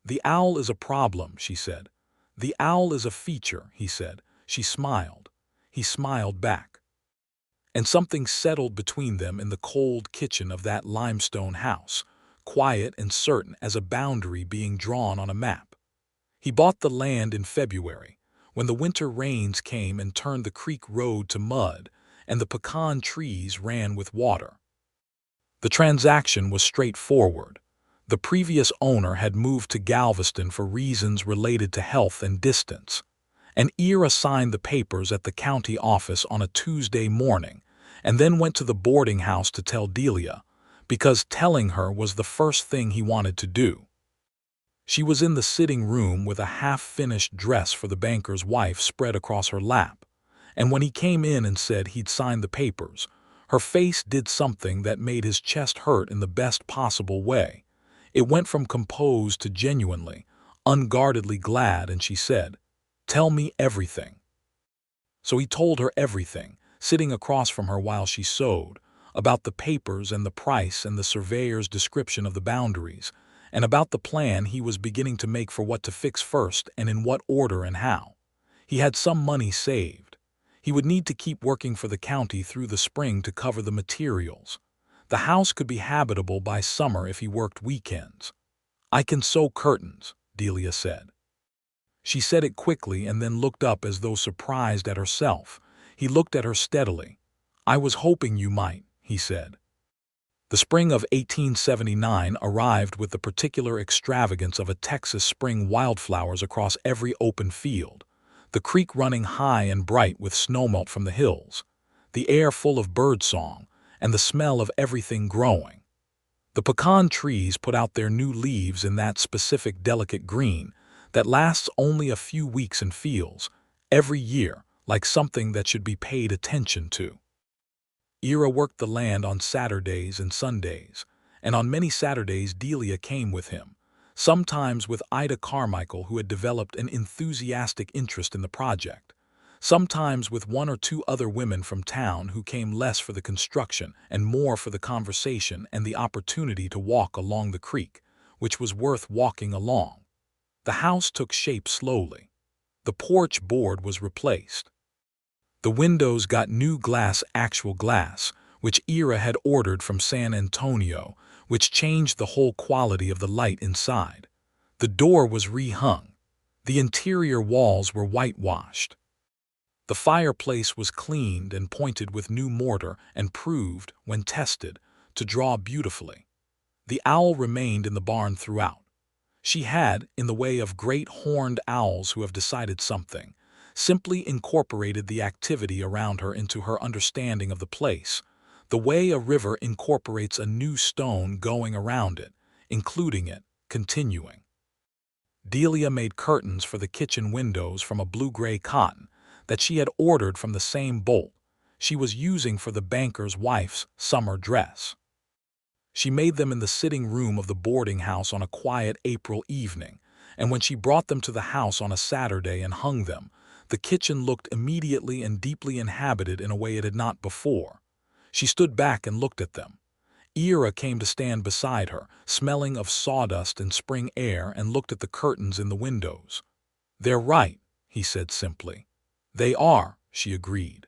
"The owl is a problem," she said. "The owl is a feature," he said. She smiled. He smiled back. And something settled between them in the cold kitchen of that limestone house, quiet and certain as a boundary being drawn on a map. He bought the land in February, when the winter rains came and turned the creek road to mud, and the pecan trees ran with water. The transaction was straightforward. The previous owner had moved to Galveston for reasons related to health and distance, and Ira signed the papers at the county office on a Tuesday morning, and then went to the boarding house to tell Delia, because telling her was the first thing he wanted to do. She was in the sitting room with a half-finished dress for the banker's wife spread across her lap, and when he came in and said he'd signed the papers, her face did something that made his chest hurt in the best possible way. It went from composed to genuinely, unguardedly glad, and she said, "Tell me everything." So he told her everything, sitting across from her while she sewed, about the papers and the price and the surveyor's description of the boundaries, and about the plan he was beginning to make for what to fix first and in what order and how. He had some money saved. He would need to keep working for the county through the spring to cover the materials. The house could be habitable by summer if he worked weekends. "I can sew curtains," Delia said. She said it quickly and then looked up as though surprised at herself. He looked at her steadily. "I was hoping you might," he said. The spring of 1879 arrived with the particular extravagance of a Texas spring, wildflowers across every open field, the creek running high and bright with snowmelt from the hills, the air full of birdsong, and the smell of everything growing. The pecan trees put out their new leaves in that specific delicate green that lasts only a few weeks and feels, every year, like something that should be paid attention to. Ira worked the land on Saturdays and Sundays, and on many Saturdays Delia came with him, sometimes with Ida Carmichael, who had developed an enthusiastic interest in the project, sometimes with 1 or 2 other women from town who came less for the construction and more for the conversation and the opportunity to walk along the creek, which was worth walking along. The house took shape slowly. The porch board was replaced. The windows got new glass, actual glass, which Ira had ordered from San Antonio, which changed the whole quality of the light inside. The door was rehung. The interior walls were whitewashed. The fireplace was cleaned and pointed with new mortar and proved, when tested, to draw beautifully. The owl remained in the barn throughout. She had, in the way of great horned owls who have decided something, simply incorporated the activity around her into her understanding of the place, the way a river incorporates a new stone going around it, including it, continuing. Delia made curtains for the kitchen windows from a blue-gray cotton that she had ordered from the same bolt she was using for the banker's wife's summer dress. She made them in the sitting room of the boarding house on a quiet April evening, and when she brought them to the house on a Saturday and hung them, the kitchen looked immediately and deeply inhabited in a way it had not before. She stood back and looked at them. Ira came to stand beside her, smelling of sawdust and spring air, and looked at the curtains in the windows. "They're right," he said simply. "They are," she agreed.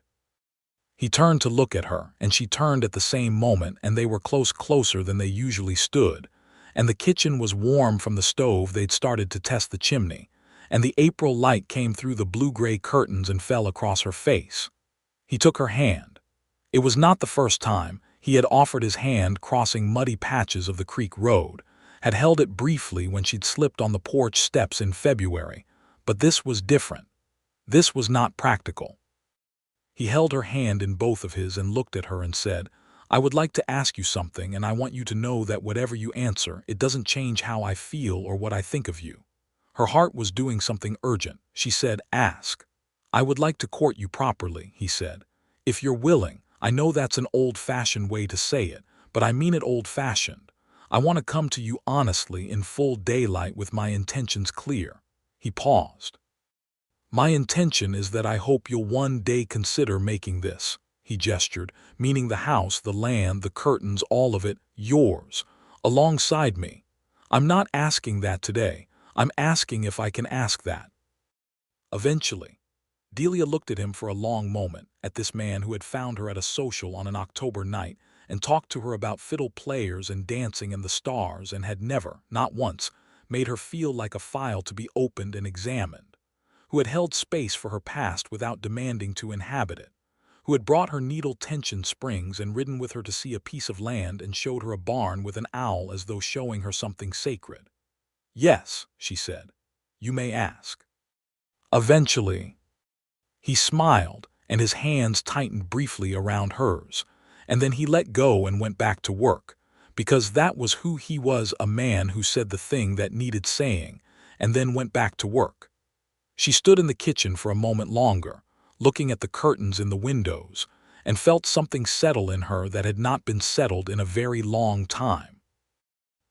He turned to look at her, and she turned at the same moment, and they were closer than they usually stood, and the kitchen was warm from the stove they'd started to test the chimney, and the April light came through the blue-gray curtains and fell across her face. He took her hand. It was not the first time he had offered his hand crossing muddy patches of the creek road, had held it briefly when she'd slipped on the porch steps in February, but this was different. This was not practical. He held her hand in both of his and looked at her and said, "I would like to ask you something, and I want you to know that whatever you answer, it doesn't change how I feel or what I think of you." Her heart was doing something urgent. She said, "Ask." "I would like to court you properly," he said. "If you're willing. I know that's an old-fashioned way to say it, but I mean it old-fashioned. I want to come to you honestly in full daylight with my intentions clear." He paused. "My intention is that I hope you'll one day consider making this," he gestured, meaning the house, the land, the curtains, all of it, yours, alongside me. "I'm not asking that today. I'm asking if I can ask that." Eventually. Delia looked at him for a long moment, at this man who had found her at a social on an October night and talked to her about fiddle players and dancing and the stars, and had never, not once, made her feel like a file to be opened and examined, who had held space for her past without demanding to inhabit it, who had brought her needle tension springs and ridden with her to see a piece of land and showed her a barn with an owl as though showing her something sacred. "Yes," she said, "you may ask." Eventually. He smiled, and his hands tightened briefly around hers, and then he let go and went back to work, because that was who he was, a man who said the thing that needed saying, and then went back to work. She stood in the kitchen for a moment longer, looking at the curtains in the windows, and felt something settle in her that had not been settled in a very long time.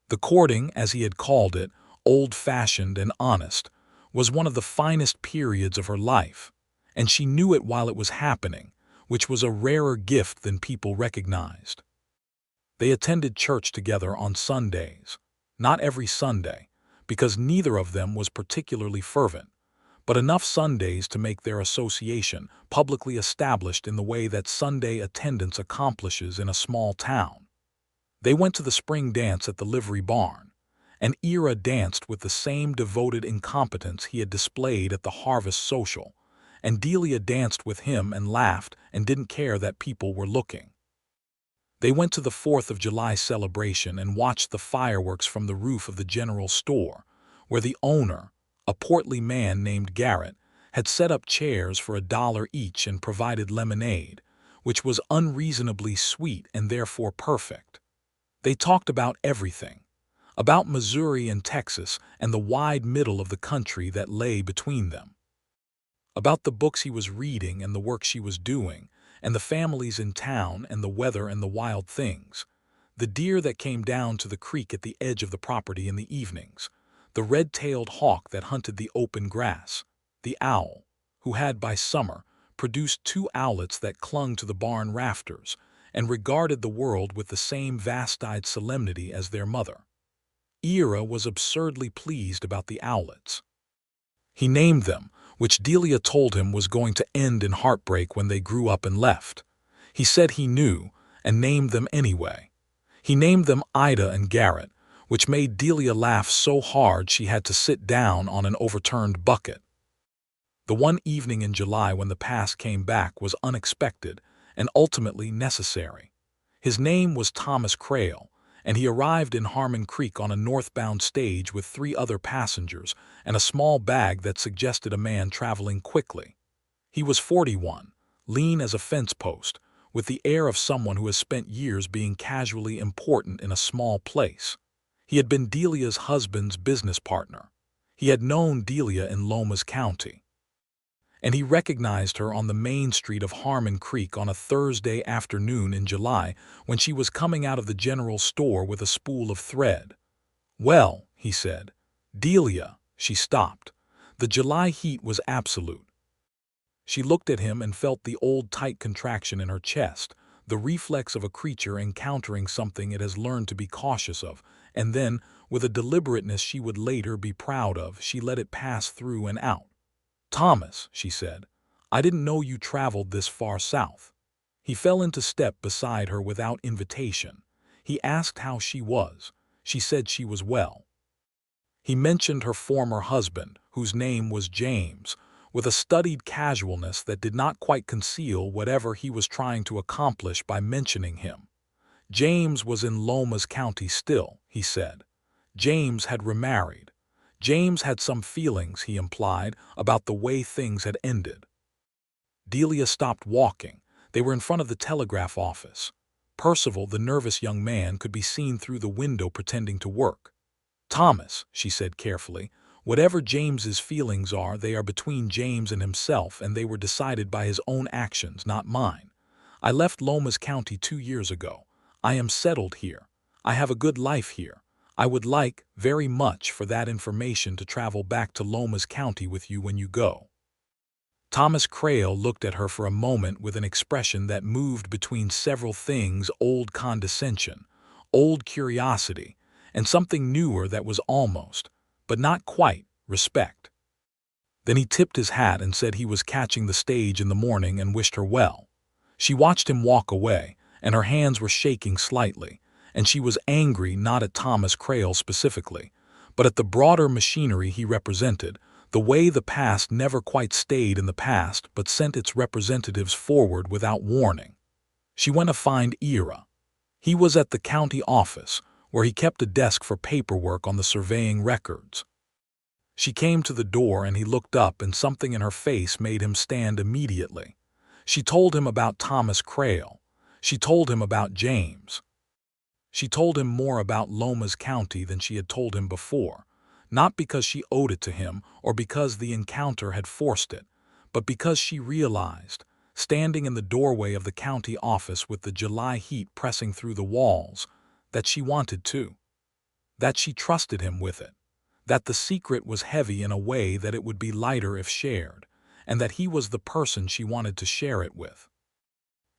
The courting, as he had called it, old-fashioned and honest, was one of the finest periods of her life, and she knew it while it was happening, which was a rarer gift than people recognized. They attended church together on Sundays, not every Sunday, because neither of them was particularly fervent, but enough Sundays to make their association publicly established in the way that Sunday attendance accomplishes in a small town. They went to the spring dance at the livery barn, and Ira danced with the same devoted incompetence he had displayed at the harvest social, and Delia danced with him and laughed and didn't care that people were looking. They went to the 4th of July celebration and watched the fireworks from the roof of the general store, where the owner, a portly man named Garrett, had set up chairs for $1 each and provided lemonade, which was unreasonably sweet and therefore perfect. They talked about everything, about Missouri and Texas and the wide middle of the country that lay between them, about the books he was reading and the work she was doing, and the families in town and the weather and the wild things, the deer that came down to the creek at the edge of the property in the evenings, the red-tailed hawk that hunted the open grass, the owl, who had by summer produced 2 owlets that clung to the barn rafters and regarded the world with the same vast-eyed solemnity as their mother. Ira was absurdly pleased about the owlets. He named them, which Delia told him was going to end in heartbreak when they grew up and left. He said he knew, and named them anyway. He named them Ida and Garrett, which made Delia laugh so hard she had to sit down on an overturned bucket. The one evening in July when the past came back was unexpected and ultimately necessary. His name was Thomas Crail, and he arrived in Harmon Creek on a northbound stage with 3 other passengers and a small bag that suggested a man traveling quickly. He was 41, lean as a fence post, with the air of someone who has spent years being casually important in a small place. He had been Delia's husband's business partner. He had known Delia in Lomas County, and he recognized her on the main street of Harmon Creek on a Thursday afternoon in July when she was coming out of the general store with a spool of thread. "Well," he said. "Delia," she stopped. The July heat was absolute. She looked at him and felt the old tight contraction in her chest, the reflex of a creature encountering something it has learned to be cautious of, and then, with a deliberateness she would later be proud of, she let it pass through and out. "Thomas," she said, "I didn't know you traveled this far south." He fell into step beside her without invitation. He asked how she was. She said she was well. He mentioned her former husband, whose name was James, with a studied casualness that did not quite conceal whatever he was trying to accomplish by mentioning him. James was in Lomas County still, he said. James had remarried. James had some feelings, he implied, about the way things had ended. Delia stopped walking. They were in front of the telegraph office. Percival, the nervous young man, could be seen through the window pretending to work. "Thomas," she said carefully, "whatever James's feelings are, they are between James and himself, and they were decided by his own actions, not mine. I left Lomas County 2 years ago. I am settled here. I have a good life here. I would like, very much, for that information to travel back to Lomas County with you when you go." Thomas Crail looked at her for a moment with an expression that moved between several things: old condescension, old curiosity, and something newer that was almost, but not quite, respect. Then he tipped his hat and said he was catching the stage in the morning and wished her well. She watched him walk away, and her hands were shaking slightly, and she was angry not at Thomas Crail specifically, but at the broader machinery he represented, the way the past never quite stayed in the past but sent its representatives forward without warning. She went to find Ira. He was at the county office, where he kept a desk for paperwork on the surveying records. She came to the door and he looked up, and something in her face made him stand immediately. She told him about Thomas Crail. She told him about James. She told him more about Lomas County than she had told him before, not because she owed it to him or because the encounter had forced it, but because she realized, standing in the doorway of the county office with the July heat pressing through the walls, that she wanted to. That she trusted him with it. That the secret was heavy in a way that it would be lighter if shared, and that he was the person she wanted to share it with.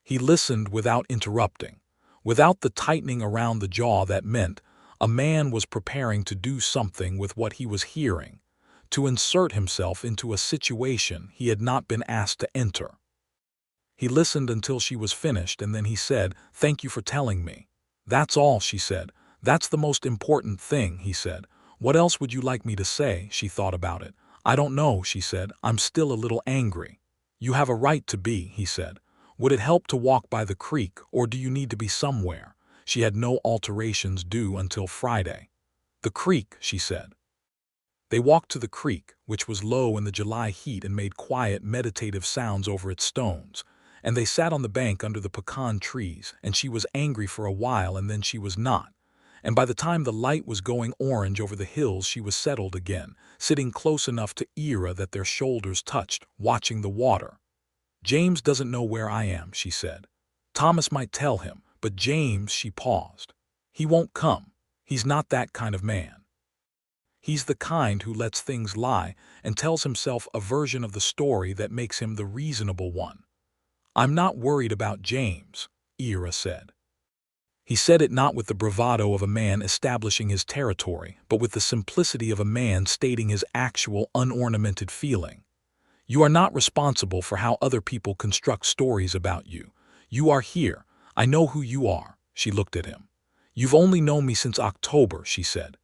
He listened without interrupting, without the tightening around the jaw that meant a man was preparing to do something with what he was hearing, to insert himself into a situation he had not been asked to enter. He listened until she was finished, and then he said, "Thank you for telling me." "That's all," she said. "That's the most important thing," he said. "What else would you like me to say?" She thought about it. "I don't know," she said. "I'm still a little angry." "You have a right to be," he said. "Would it help to walk by the creek, or do you need to be somewhere?" She had no alterations due until Friday. "The creek," she said. They walked to the creek, which was low in the July heat and made quiet, meditative sounds over its stones, and they sat on the bank under the pecan trees, and she was angry for a while and then she was not. And by the time the light was going orange over the hills, she was settled again, sitting close enough to Ira that their shoulders touched, watching the water. "James doesn't know where I am," she said. "Thomas might tell him, but James," she paused. "He won't come. He's not that kind of man. He's the kind who lets things lie and tells himself a version of the story that makes him the reasonable one." "I'm not worried about James," Ira said. He said it not with the bravado of a man establishing his territory, but with the simplicity of a man stating his actual, unornamented feeling. "You are not responsible for how other people construct stories about you. You are here. I know who you are." She looked at him. "You've only known me since October," she said.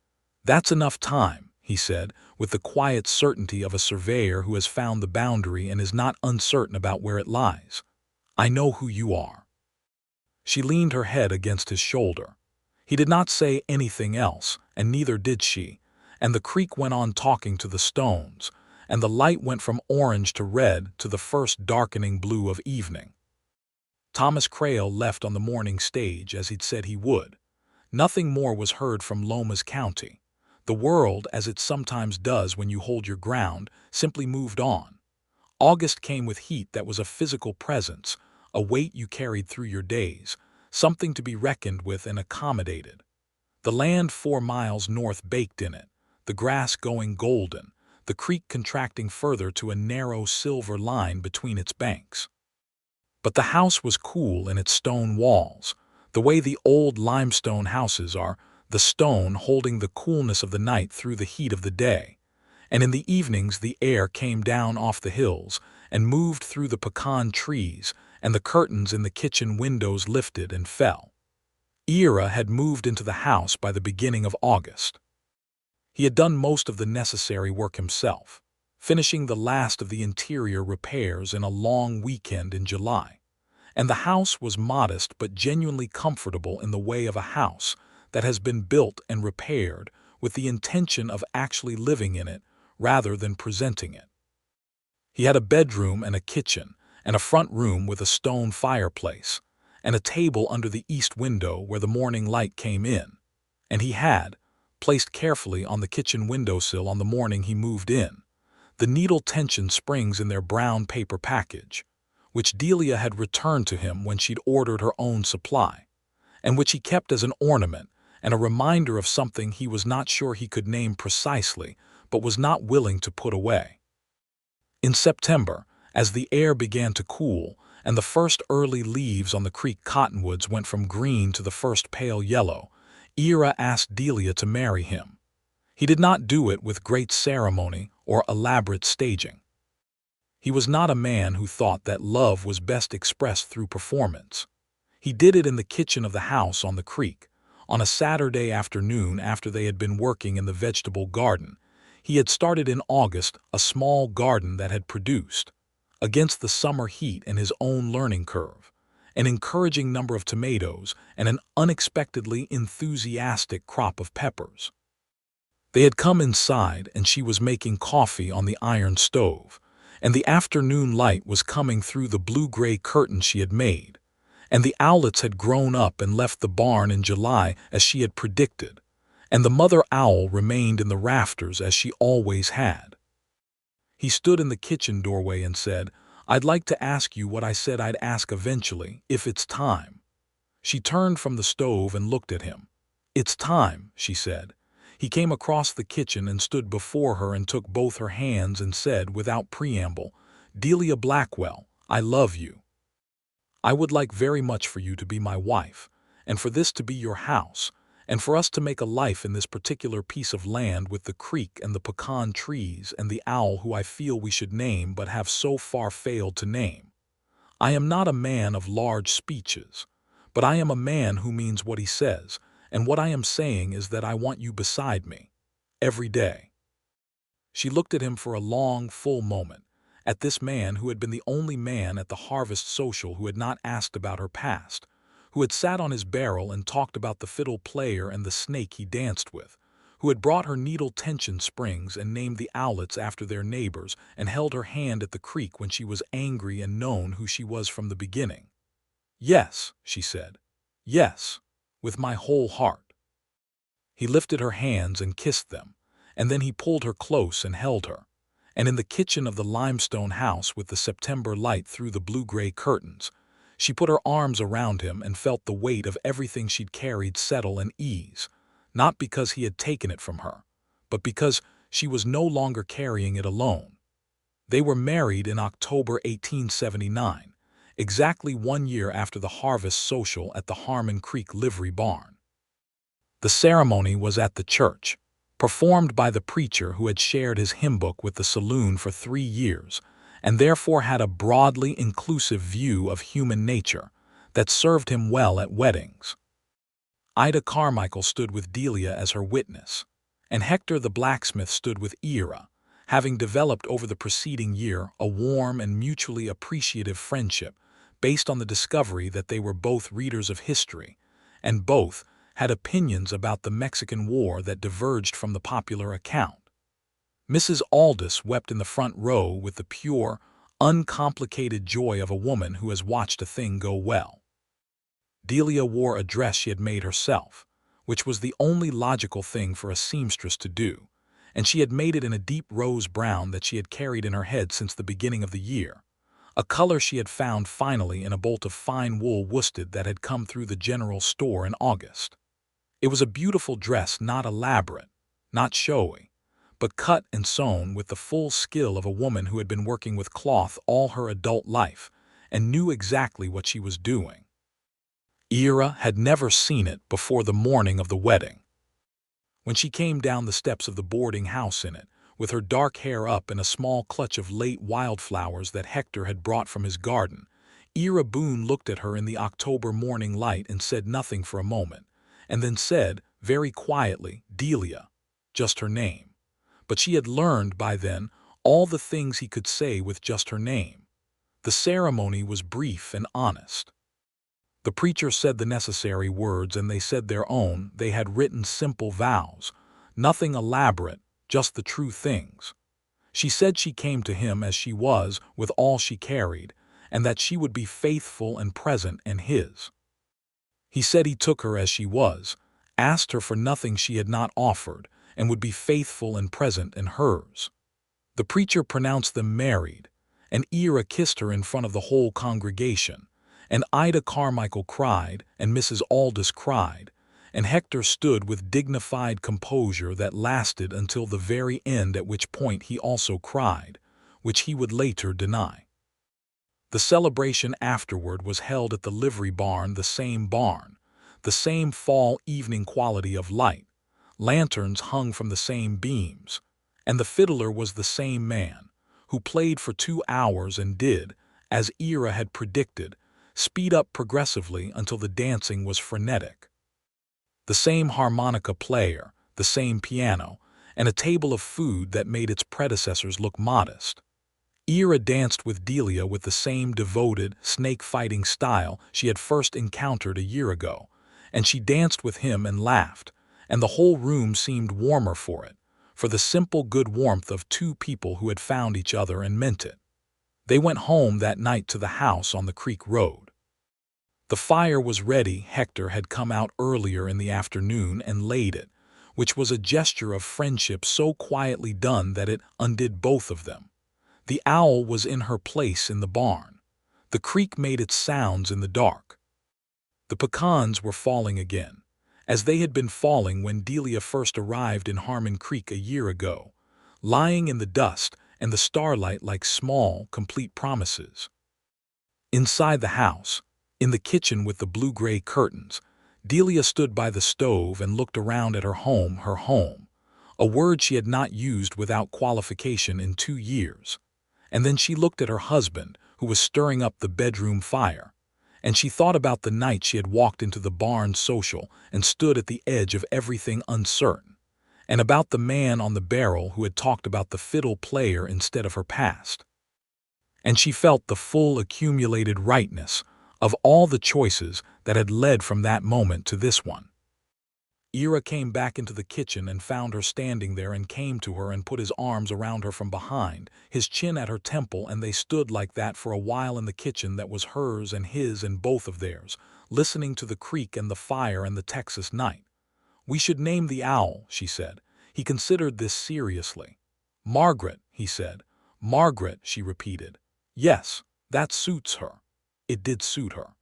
"That's enough time," he said, with the quiet certainty of a surveyor who has found the boundary and is not uncertain about where it lies. "I know who you are." She leaned her head against his shoulder. He did not say anything else, and neither did she, and the creek went on talking to the stones, and the light went from orange to red to the first darkening blue of evening. Thomas Crail left on the morning stage as he'd said he would. Nothing more was heard from Lomas County. The world, as it sometimes does when you hold your ground, simply moved on. August came with heat that was a physical presence, a weight you carried through your days, something to be reckoned with and accommodated. The land 4 miles north baked in it, the grass going golden, the creek contracting further to a narrow silver line between its banks. But the house was cool in its stone walls, the way the old limestone houses are, the stone holding the coolness of the night through the heat of the day. And in the evenings the air came down off the hills and moved through the pecan trees, and the curtains in the kitchen windows lifted and fell. Ira had moved into the house by the beginning of August. He had done most of the necessary work himself, finishing the last of the interior repairs in a long weekend in July. And the house was modest but genuinely comfortable in the way of a house that has been built and repaired with the intention of actually living in it rather than presenting it. He had a bedroom and a kitchen, and a front room with a stone fireplace, and a table under the east window where the morning light came in, and he had, placed carefully on the kitchen windowsill on the morning he moved in, the needle tension springs in their brown paper package, which Delia had returned to him when she'd ordered her own supply, and which he kept as an ornament and a reminder of something he was not sure he could name precisely, but was not willing to put away. In September, as the air began to cool, and the first early leaves on the creek cottonwoods went from green to the first pale yellow, Ira asked Delia to marry him. He did not do it with great ceremony or elaborate staging. He was not a man who thought that love was best expressed through performance. He did it in the kitchen of the house on the creek, on a Saturday afternoon after they had been working in the vegetable garden. He had started in August a small garden that had produced, against the summer heat and his own learning curve, an encouraging number of tomatoes and an unexpectedly enthusiastic crop of peppers. They had come inside, and she was making coffee on the iron stove, and the afternoon light was coming through the blue-gray curtains she had made, and the owlets had grown up and left the barn in July as she had predicted, and the mother owl remained in the rafters as she always had. He stood in the kitchen doorway and said, "I'd like to ask you what I said I'd ask eventually, if it's time." She turned from the stove and looked at him. "It's time," she said. He came across the kitchen and stood before her and took both her hands and said, without preamble, "Delia Blackwell, I love you. I would like very much for you to be my wife, and for this to be your house, and for us to make a life in this particular piece of land with the creek and the pecan trees and the owl who I feel we should name but have so far failed to name. I am not a man of large speeches, but I am a man who means what he says, and what I am saying is that I want you beside me, every day." She looked at him for a long, full moment, at this man who had been the only man at the harvest social who had not asked about her past, who had sat on his barrel and talked about the fiddle player and the snake he danced with, who had brought her needle tension springs and named the owlets after their neighbors and held her hand at the creek when she was angry and known who she was from the beginning. "Yes," she said. "Yes, with my whole heart." He lifted her hands and kissed them, and then he pulled her close and held her. And in the kitchen of the limestone house with the September light through the blue-gray curtains, she put her arms around him and felt the weight of everything she'd carried settle and ease, not because he had taken it from her, but because she was no longer carrying it alone. They were married in October 1879, exactly 1 year after the harvest social at the Harmon Creek livery barn. The ceremony was at the church, performed by the preacher who had shared his hymn book with the saloon for 3 years, and therefore had a broadly inclusive view of human nature that served him well at weddings. Ida Carmichael stood with Delia as her witness, and Hector the blacksmith stood with Ira, having developed over the preceding year a warm and mutually appreciative friendship based on the discovery that they were both readers of history, and both had opinions about the Mexican War that diverged from the popular account. Mrs. Aldous wept in the front row with the pure, uncomplicated joy of a woman who has watched a thing go well. Delia wore a dress she had made herself, which was the only logical thing for a seamstress to do, and she had made it in a deep rose brown that she had carried in her head since the beginning of the year, a color she had found finally in a bolt of fine wool worsted that had come through the general store in August. It was a beautiful dress, not elaborate, not showy, but cut and sewn with the full skill of a woman who had been working with cloth all her adult life and knew exactly what she was doing. Ira had never seen it before the morning of the wedding. When she came down the steps of the boarding house in it, with her dark hair up and a small clutch of late wildflowers that Hector had brought from his garden, Ira Boone looked at her in the October morning light and said nothing for a moment, and then said, very quietly, Delia, just her name. But she had learned by then all the things he could say with just her name. The ceremony was brief and honest. The preacher said the necessary words and they said their own. They had written simple vows, nothing elaborate, just the true things. She said she came to him as she was with all she carried, and that she would be faithful and present and his. He said he took her as she was, asked her for nothing she had not offered, and would be faithful and present and hers. The preacher pronounced them married, and Ira kissed her in front of the whole congregation, and Ida Carmichael cried, and Mrs. Aldous cried, and Hector stood with dignified composure that lasted until the very end, at which point he also cried, which he would later deny. The celebration afterward was held at the livery barn, the same fall evening quality of light, lanterns hung from the same beams, and the fiddler was the same man, who played for 2 hours and did, as Ira had predicted, speed up progressively until the dancing was frenetic. The same harmonica player, the same piano, and a table of food that made its predecessors look modest. Ira danced with Delia with the same devoted, snake-fighting style she had first encountered a year ago, and she danced with him and laughed, and the whole room seemed warmer for it, for the simple good warmth of 2 people who had found each other and meant it. They went home that night to the house on the creek road. The fire was ready. Hector had come out earlier in the afternoon and laid it, which was a gesture of friendship so quietly done that it undid both of them. The owl was in her place in the barn. The creek made its sounds in the dark. The pecans were falling again, as they had been falling when Delia first arrived in Harmon Creek a year ago, lying in the dust and the starlight like small, complete promises. Inside the house, in the kitchen with the blue-gray curtains, Delia stood by the stove and looked around at her home, a word she had not used without qualification in 2 years. And then she looked at her husband, who was stirring up the bedroom fire, and she thought about the night she had walked into the barn social and stood at the edge of everything uncertain, and about the man on the barrel who had talked about the fiddle player instead of her past. And she felt the full accumulated rightness of all the choices that had led from that moment to this one. Ira came back into the kitchen and found her standing there and came to her and put his arms around her from behind, his chin at her temple, and they stood like that for a while in the kitchen that was hers and his and both of theirs, listening to the creek and the fire and the Texas night. "We should name the owl," she said. He considered this seriously. "Margaret," he said. "Margaret," she repeated. "Yes, that suits her." It did suit her.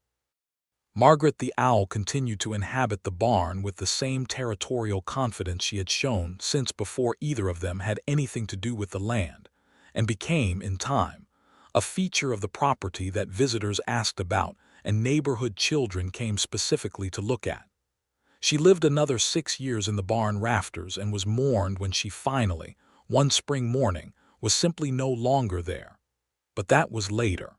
Margaret the owl continued to inhabit the barn with the same territorial confidence she had shown since before either of them had anything to do with the land, and became, in time, a feature of the property that visitors asked about and neighborhood children came specifically to look at. She lived another 6 years in the barn rafters and was mourned when she finally, one spring morning, was simply no longer there. But that was later.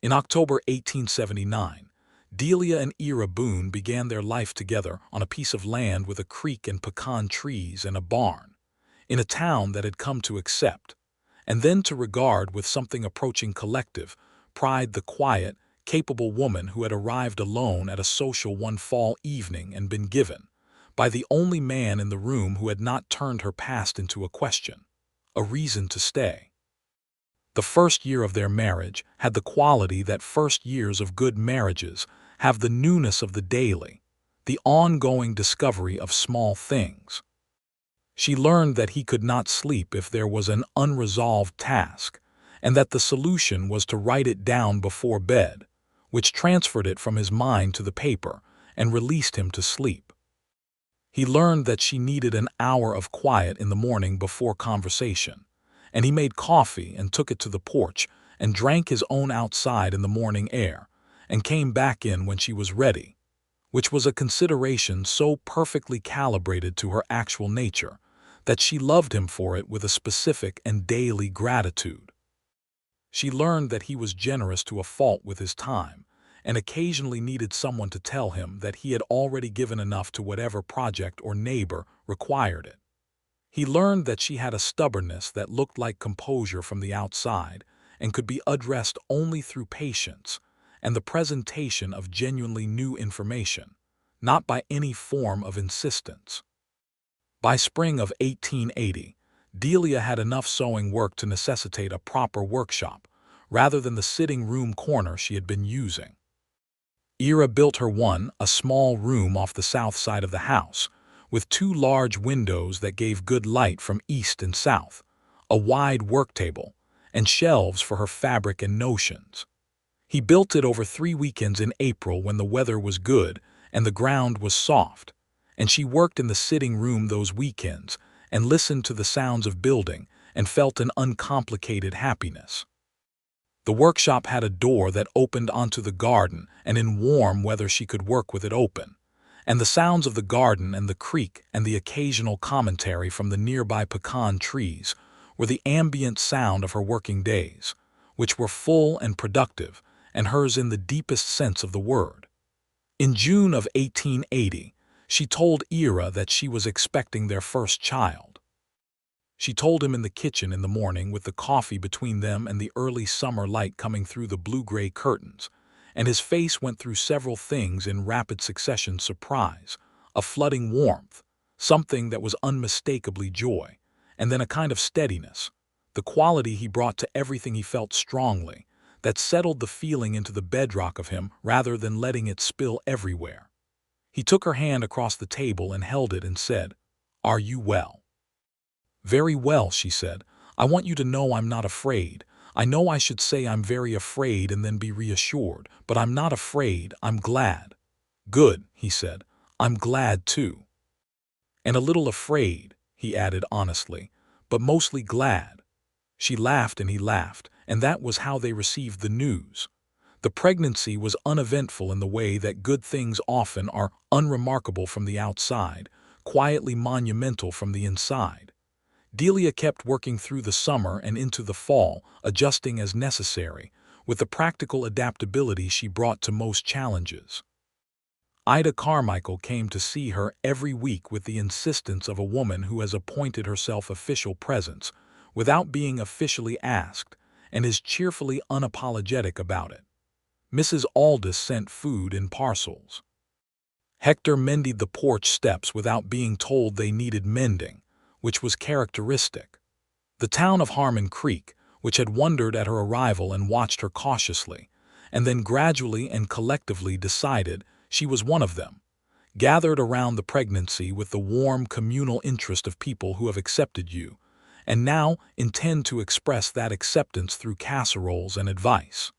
In October 1879, Delia and Ira Boone began their life together on a piece of land with a creek and pecan trees and a barn, in a town that had come to accept, and then to regard with something approaching collective pride the quiet, capable woman who had arrived alone at a social one fall evening and been given, by the only man in the room who had not turned her past into a question, a reason to stay. The first year of their marriage had the quality that first years of good marriages have: the newness of the daily, the ongoing discovery of small things. She learned that he could not sleep if there was an unresolved task, and that the solution was to write it down before bed, which transferred it from his mind to the paper and released him to sleep. He learned that she needed an hour of quiet in the morning before conversation, and he made coffee and took it to the porch and drank his own outside in the morning air, and came back in when she was ready, which was a consideration so perfectly calibrated to her actual nature that she loved him for it with a specific and daily gratitude. She learned that he was generous to a fault with his time, and occasionally needed someone to tell him that he had already given enough to whatever project or neighbor required it. He learned that she had a stubbornness that looked like composure from the outside and could be addressed only through patience and the presentation of genuinely new information, not by any form of insistence. By spring of 1880, Delia had enough sewing work to necessitate a proper workshop, rather than the sitting room corner she had been using. Ira built her a small room off the south side of the house, with 2 large windows that gave good light from east and south, a wide work table, and shelves for her fabric and notions. He built it over 3 weekends in April when the weather was good and the ground was soft, and she worked in the sitting room those weekends and listened to the sounds of building and felt an uncomplicated happiness. The workshop had a door that opened onto the garden, and in warm weather she could work with it open, and the sounds of the garden and the creek and the occasional commentary from the nearby pecan trees were the ambient sound of her working days, which were full and productive, and hers in the deepest sense of the word. In June of 1880, she told Ira that she was expecting their first child. She told him in the kitchen in the morning with the coffee between them and the early summer light coming through the blue-gray curtains, and his face went through several things in rapid succession: surprise, a flooding warmth, something that was unmistakably joy, and then a kind of steadiness, the quality he brought to everything he felt strongly, that settled the feeling into the bedrock of him rather than letting it spill everywhere. He took her hand across the table and held it and said, "Are you well?" "Very well," she said. "I want you to know I'm not afraid. I know I should say I'm very afraid and then be reassured, but I'm not afraid, I'm glad." "Good," he said. "I'm glad too." "And a little afraid," he added honestly, "but mostly glad." She laughed and he laughed, and that was how they received the news. The pregnancy was uneventful in the way that good things often are: unremarkable from the outside, quietly monumental from the inside. Delia kept working through the summer and into the fall, adjusting as necessary, with the practical adaptability she brought to most challenges. Ida Carmichael came to see her every week with the insistence of a woman who has appointed herself official presence, without being officially asked, and is cheerfully unapologetic about it. Mrs. Aldous sent food in parcels. Hector mended the porch steps without being told they needed mending, which was characteristic. The town of Harmon Creek, which had wondered at her arrival and watched her cautiously, and then gradually and collectively decided she was one of them, gathered around the pregnancy with the warm communal interest of people who have accepted you, and now intend to express that acceptance through casseroles and advice.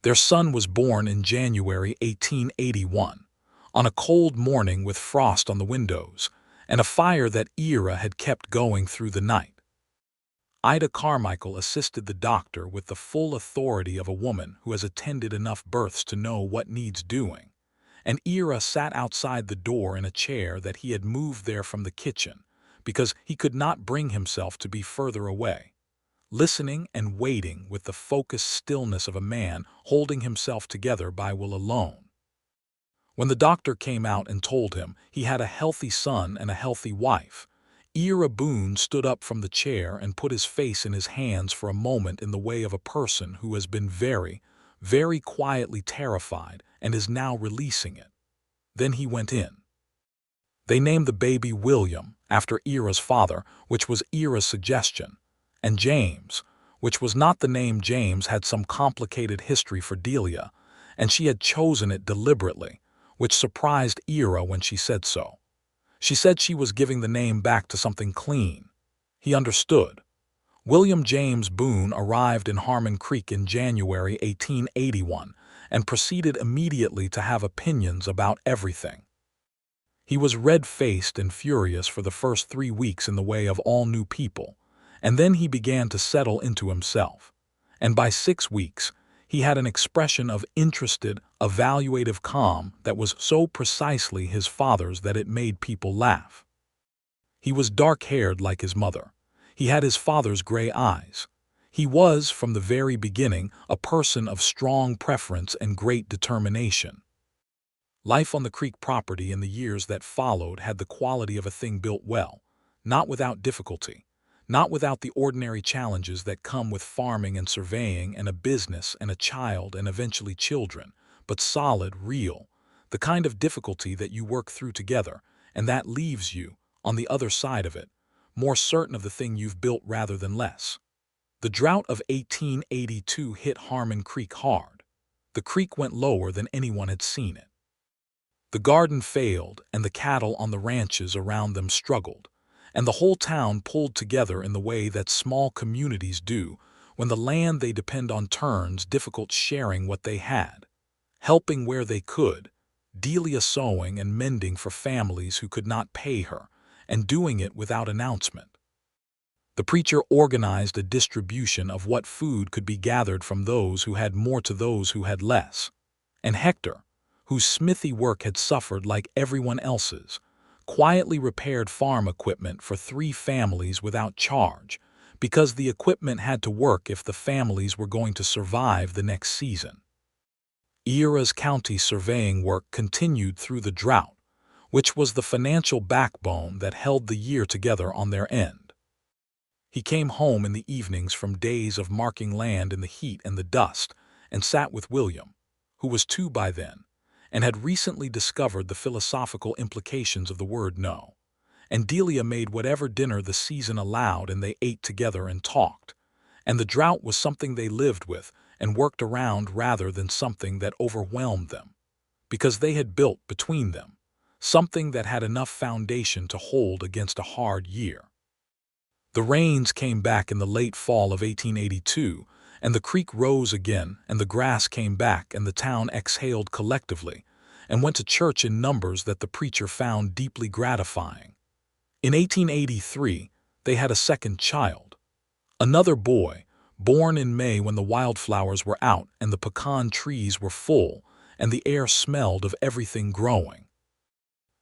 Their son was born in January 1881, on a cold morning with frost on the windows, and a fire that Ira had kept going through the night. Ida Carmichael assisted the doctor with the full authority of a woman who has attended enough births to know what needs doing, and Ira sat outside the door in a chair that he had moved there from the kitchen, because he could not bring himself to be further away, listening and waiting with the focused stillness of a man holding himself together by will alone. When the doctor came out and told him he had a healthy son and a healthy wife, Ira Boone stood up from the chair and put his face in his hands for a moment in the way of a person who has been very, very quietly terrified and is now releasing it. Then he went in. They named the baby William, after Ira's father, which was Ira's suggestion, and James, which was not the name. James had some complicated history for Delia, and she had chosen it deliberately, which surprised Ira when she said so. She said she was giving the name back to something clean. He understood. William James Boone arrived in Harmon Creek in January 1881 and proceeded immediately to have opinions about everything. He was red-faced and furious for the first 3 weeks in the way of all new people, and then he began to settle into himself. And by 6 weeks, he had an expression of interested, evaluative calm that was so precisely his father's that it made people laugh. He was dark-haired like his mother. He had his father's gray eyes. He was, from the very beginning, a person of strong preference and great determination. Life on the Creek property in the years that followed had the quality of a thing built well, not without difficulty, not without the ordinary challenges that come with farming and surveying and a business and a child and eventually children, but solid, real, the kind of difficulty that you work through together, and that leaves you, on the other side of it, more certain of the thing you've built rather than less. The drought of 1882 hit Harmon Creek hard. The creek went lower than anyone had seen it. The garden failed, and the cattle on the ranches around them struggled, and the whole town pulled together in the way that small communities do when the land they depend on turns difficult, sharing what they had, helping where they could, Delia sewing and mending for families who could not pay her, and doing it without announcement. The preacher organized a distribution of what food could be gathered from those who had more to those who had less, and Hector, whose smithy work had suffered like everyone else's, quietly repaired farm equipment for 3 families without charge, because the equipment had to work if the families were going to survive the next season. Ira's county surveying work continued through the drought, which was the financial backbone that held the year together on their end. He came home in the evenings from days of marking land in the heat and the dust, and sat with William, who was 2 by then, and had recently discovered the philosophical implications of the word no. And Delia made whatever dinner the season allowed, and they ate together and talked. And the drought was something they lived with and worked around rather than something that overwhelmed them, because they had built between them something that had enough foundation to hold against a hard year. The rains came back in the late fall of 1882, and the creek rose again, and the grass came back, and the town exhaled collectively, and went to church in numbers that the preacher found deeply gratifying. In 1883, they had a second child, another boy, born in May when the wildflowers were out and the pecan trees were full, and the air smelled of everything growing.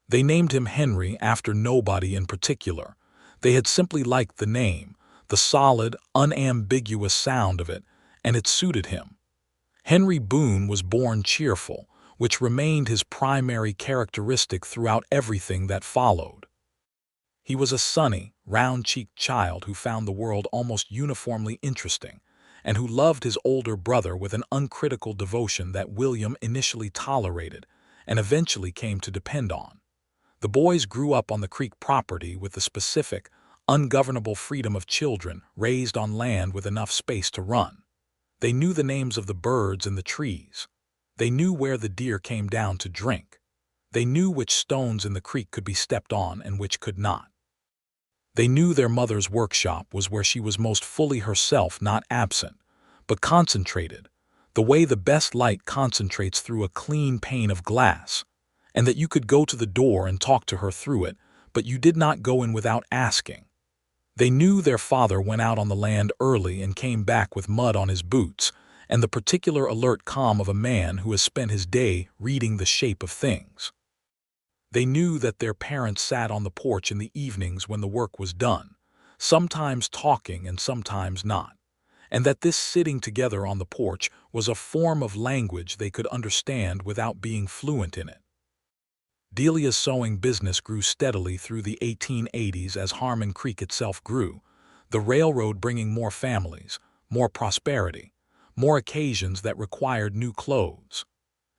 They named him Henry after nobody in particular. They had simply liked the name, the solid, unambiguous sound of it, and it suited him. Henry Boone was born cheerful, which remained his primary characteristic throughout everything that followed. He was a sunny, round-cheeked child who found the world almost uniformly interesting, and who loved his older brother with an uncritical devotion that William initially tolerated and eventually came to depend on. The boys grew up on the Creek property with the specific, ungovernable freedom of children raised on land with enough space to run. They knew the names of the birds and the trees. They knew where the deer came down to drink. They knew which stones in the creek could be stepped on and which could not. They knew their mother's workshop was where she was most fully herself, not absent, but concentrated, the way the best light concentrates through a clean pane of glass, and that you could go to the door and talk to her through it, but you did not go in without asking. They knew their father went out on the land early and came back with mud on his boots, and the particular alert calm of a man who has spent his day reading the shape of things. They knew that their parents sat on the porch in the evenings when the work was done, sometimes talking and sometimes not, and that this sitting together on the porch was a form of language they could understand without being fluent in it. Delia's sewing business grew steadily through the 1880s as Harmon Creek itself grew, the railroad bringing more families, more prosperity, more occasions that required new clothes.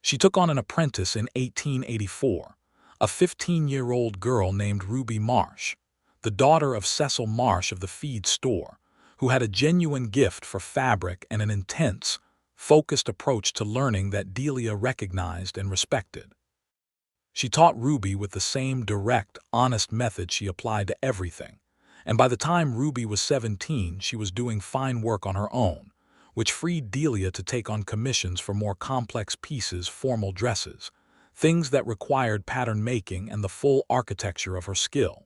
She took on an apprentice in 1884, a 15-year-old girl named Ruby Marsh, the daughter of Cecil Marsh of the feed store, who had a genuine gift for fabric and an intense, focused approach to learning that Delia recognized and respected. She taught Ruby with the same direct, honest method she applied to everything, and by the time Ruby was 17, she was doing fine work on her own, which freed Delia to take on commissions for more complex pieces, formal dresses, things that required pattern making and the full architecture of her skill.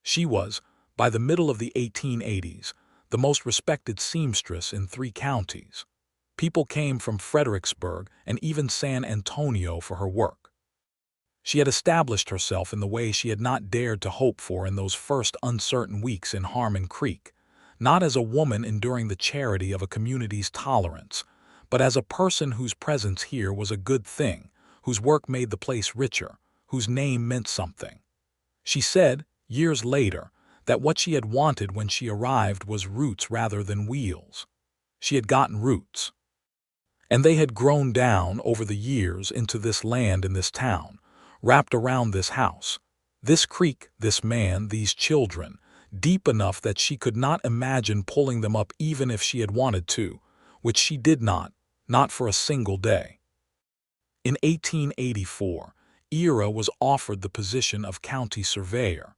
She was, by the middle of the 1880s, the most respected seamstress in 3 counties. People came from Fredericksburg and even San Antonio for her work. She had established herself in the way she had not dared to hope for in those first uncertain weeks in Harmon Creek, not as a woman enduring the charity of a community's tolerance, but as a person whose presence here was a good thing, whose work made the place richer, whose name meant something. She said, years later, that what she had wanted when she arrived was roots rather than wheels. She had gotten roots. And they had grown down over the years into this land in this town, wrapped around this house, this creek, this man, these children, deep enough that she could not imagine pulling them up even if she had wanted to, which she did not for a single day. In 1884, Ira was offered the position of county surveyor,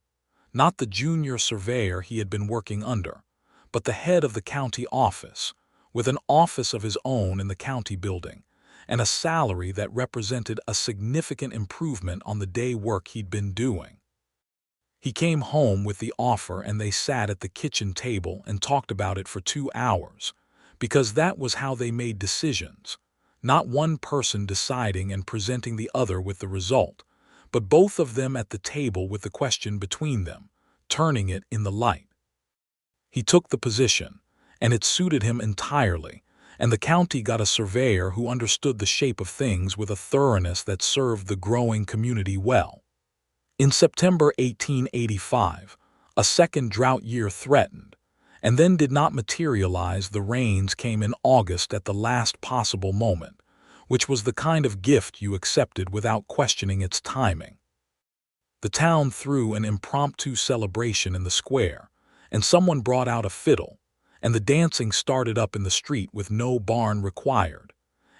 not the junior surveyor he had been working under, but the head of the county office, with an office of his own in the county building, and a salary that represented a significant improvement on the day work he'd been doing. He came home with the offer and they sat at the kitchen table and talked about it for 2 hours, because that was how they made decisions, not one person deciding and presenting the other with the result, but both of them at the table with the question between them, turning it in the light. He took the position, and it suited him entirely, and the county got a surveyor who understood the shape of things with a thoroughness that served the growing community well. In September 1885, a second drought year threatened, and then did not materialize. The rains came in August at the last possible moment, which was the kind of gift you accepted without questioning its timing. The town threw an impromptu celebration in the square, and someone brought out a fiddle, and the dancing started up in the street with no barn required,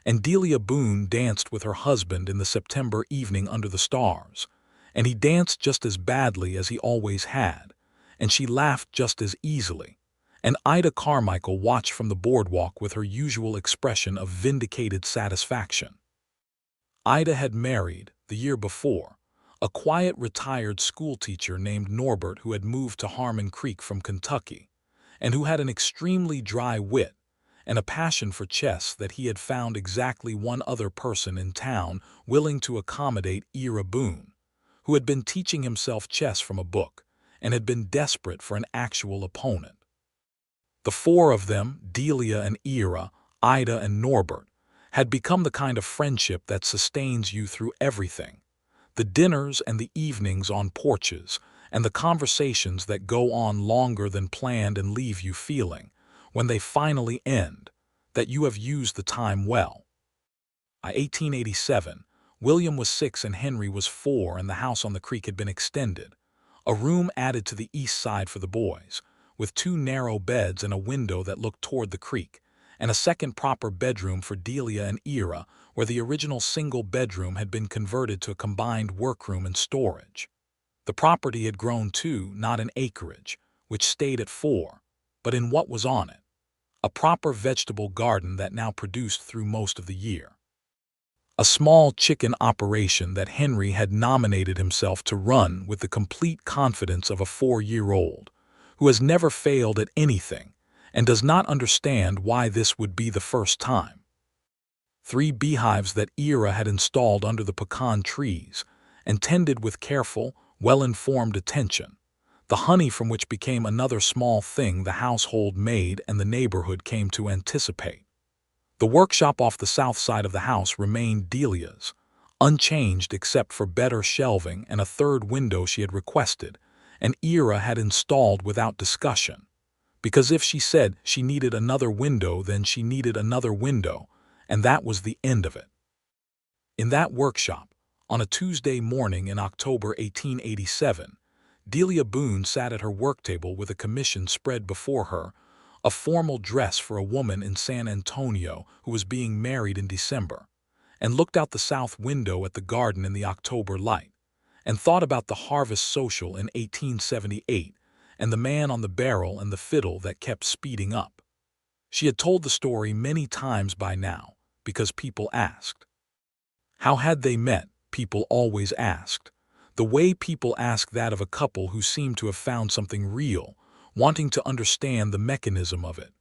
and Delia Boone danced with her husband in the September evening under the stars, and he danced just as badly as he always had, and she laughed just as easily, and Ida Carmichael watched from the boardwalk with her usual expression of vindicated satisfaction. Ida had married, the year before, a quiet retired schoolteacher named Norbert who had moved to Harmon Creek from Kentucky, and who had an extremely dry wit and a passion for chess that he had found exactly one other person in town willing to accommodate Ira Boone, who had been teaching himself chess from a book and had been desperate for an actual opponent. The 4 of them, Delia and Ira, Ida and Norbert, had become the kind of friendship that sustains you through everything, the dinners and the evenings on porches, and the conversations that go on longer than planned and leave you feeling, when they finally end, that you have used the time well. By 1887, William was 6 and Henry was 4, and the house on the creek had been extended, a room added to the east side for the boys, with 2 narrow beds and a window that looked toward the creek, and a second proper bedroom for Delia and Ira, where the original single bedroom had been converted to a combined workroom and storage. The property had grown too, not in acreage, which stayed at 4, but in what was on it, a proper vegetable garden that now produced through most of the year. A small chicken operation that Henry had nominated himself to run with the complete confidence of a 4-year-old, who has never failed at anything and does not understand why this would be the first time. 3 beehives that Ira had installed under the pecan trees and tended with careful, well-informed attention, the honey from which became another small thing the household made and the neighborhood came to anticipate. The workshop off the south side of the house remained Delia's, unchanged except for better shelving and a third window she had requested, and Ira had installed without discussion. Because if she said she needed another window, then she needed another window, and that was the end of it. In that workshop, on a Tuesday morning in October 1887, Delia Boone sat at her work table with a commission spread before her, a formal dress for a woman in San Antonio who was being married in December, and looked out the south window at the garden in the October light, and thought about the harvest social in 1878 and the man on the barrel and the fiddle that kept speeding up. She had told the story many times by now, because people asked. How had they met, people always asked. The way people ask that of a couple who seemed to have found something real, wanting to understand the mechanism of it.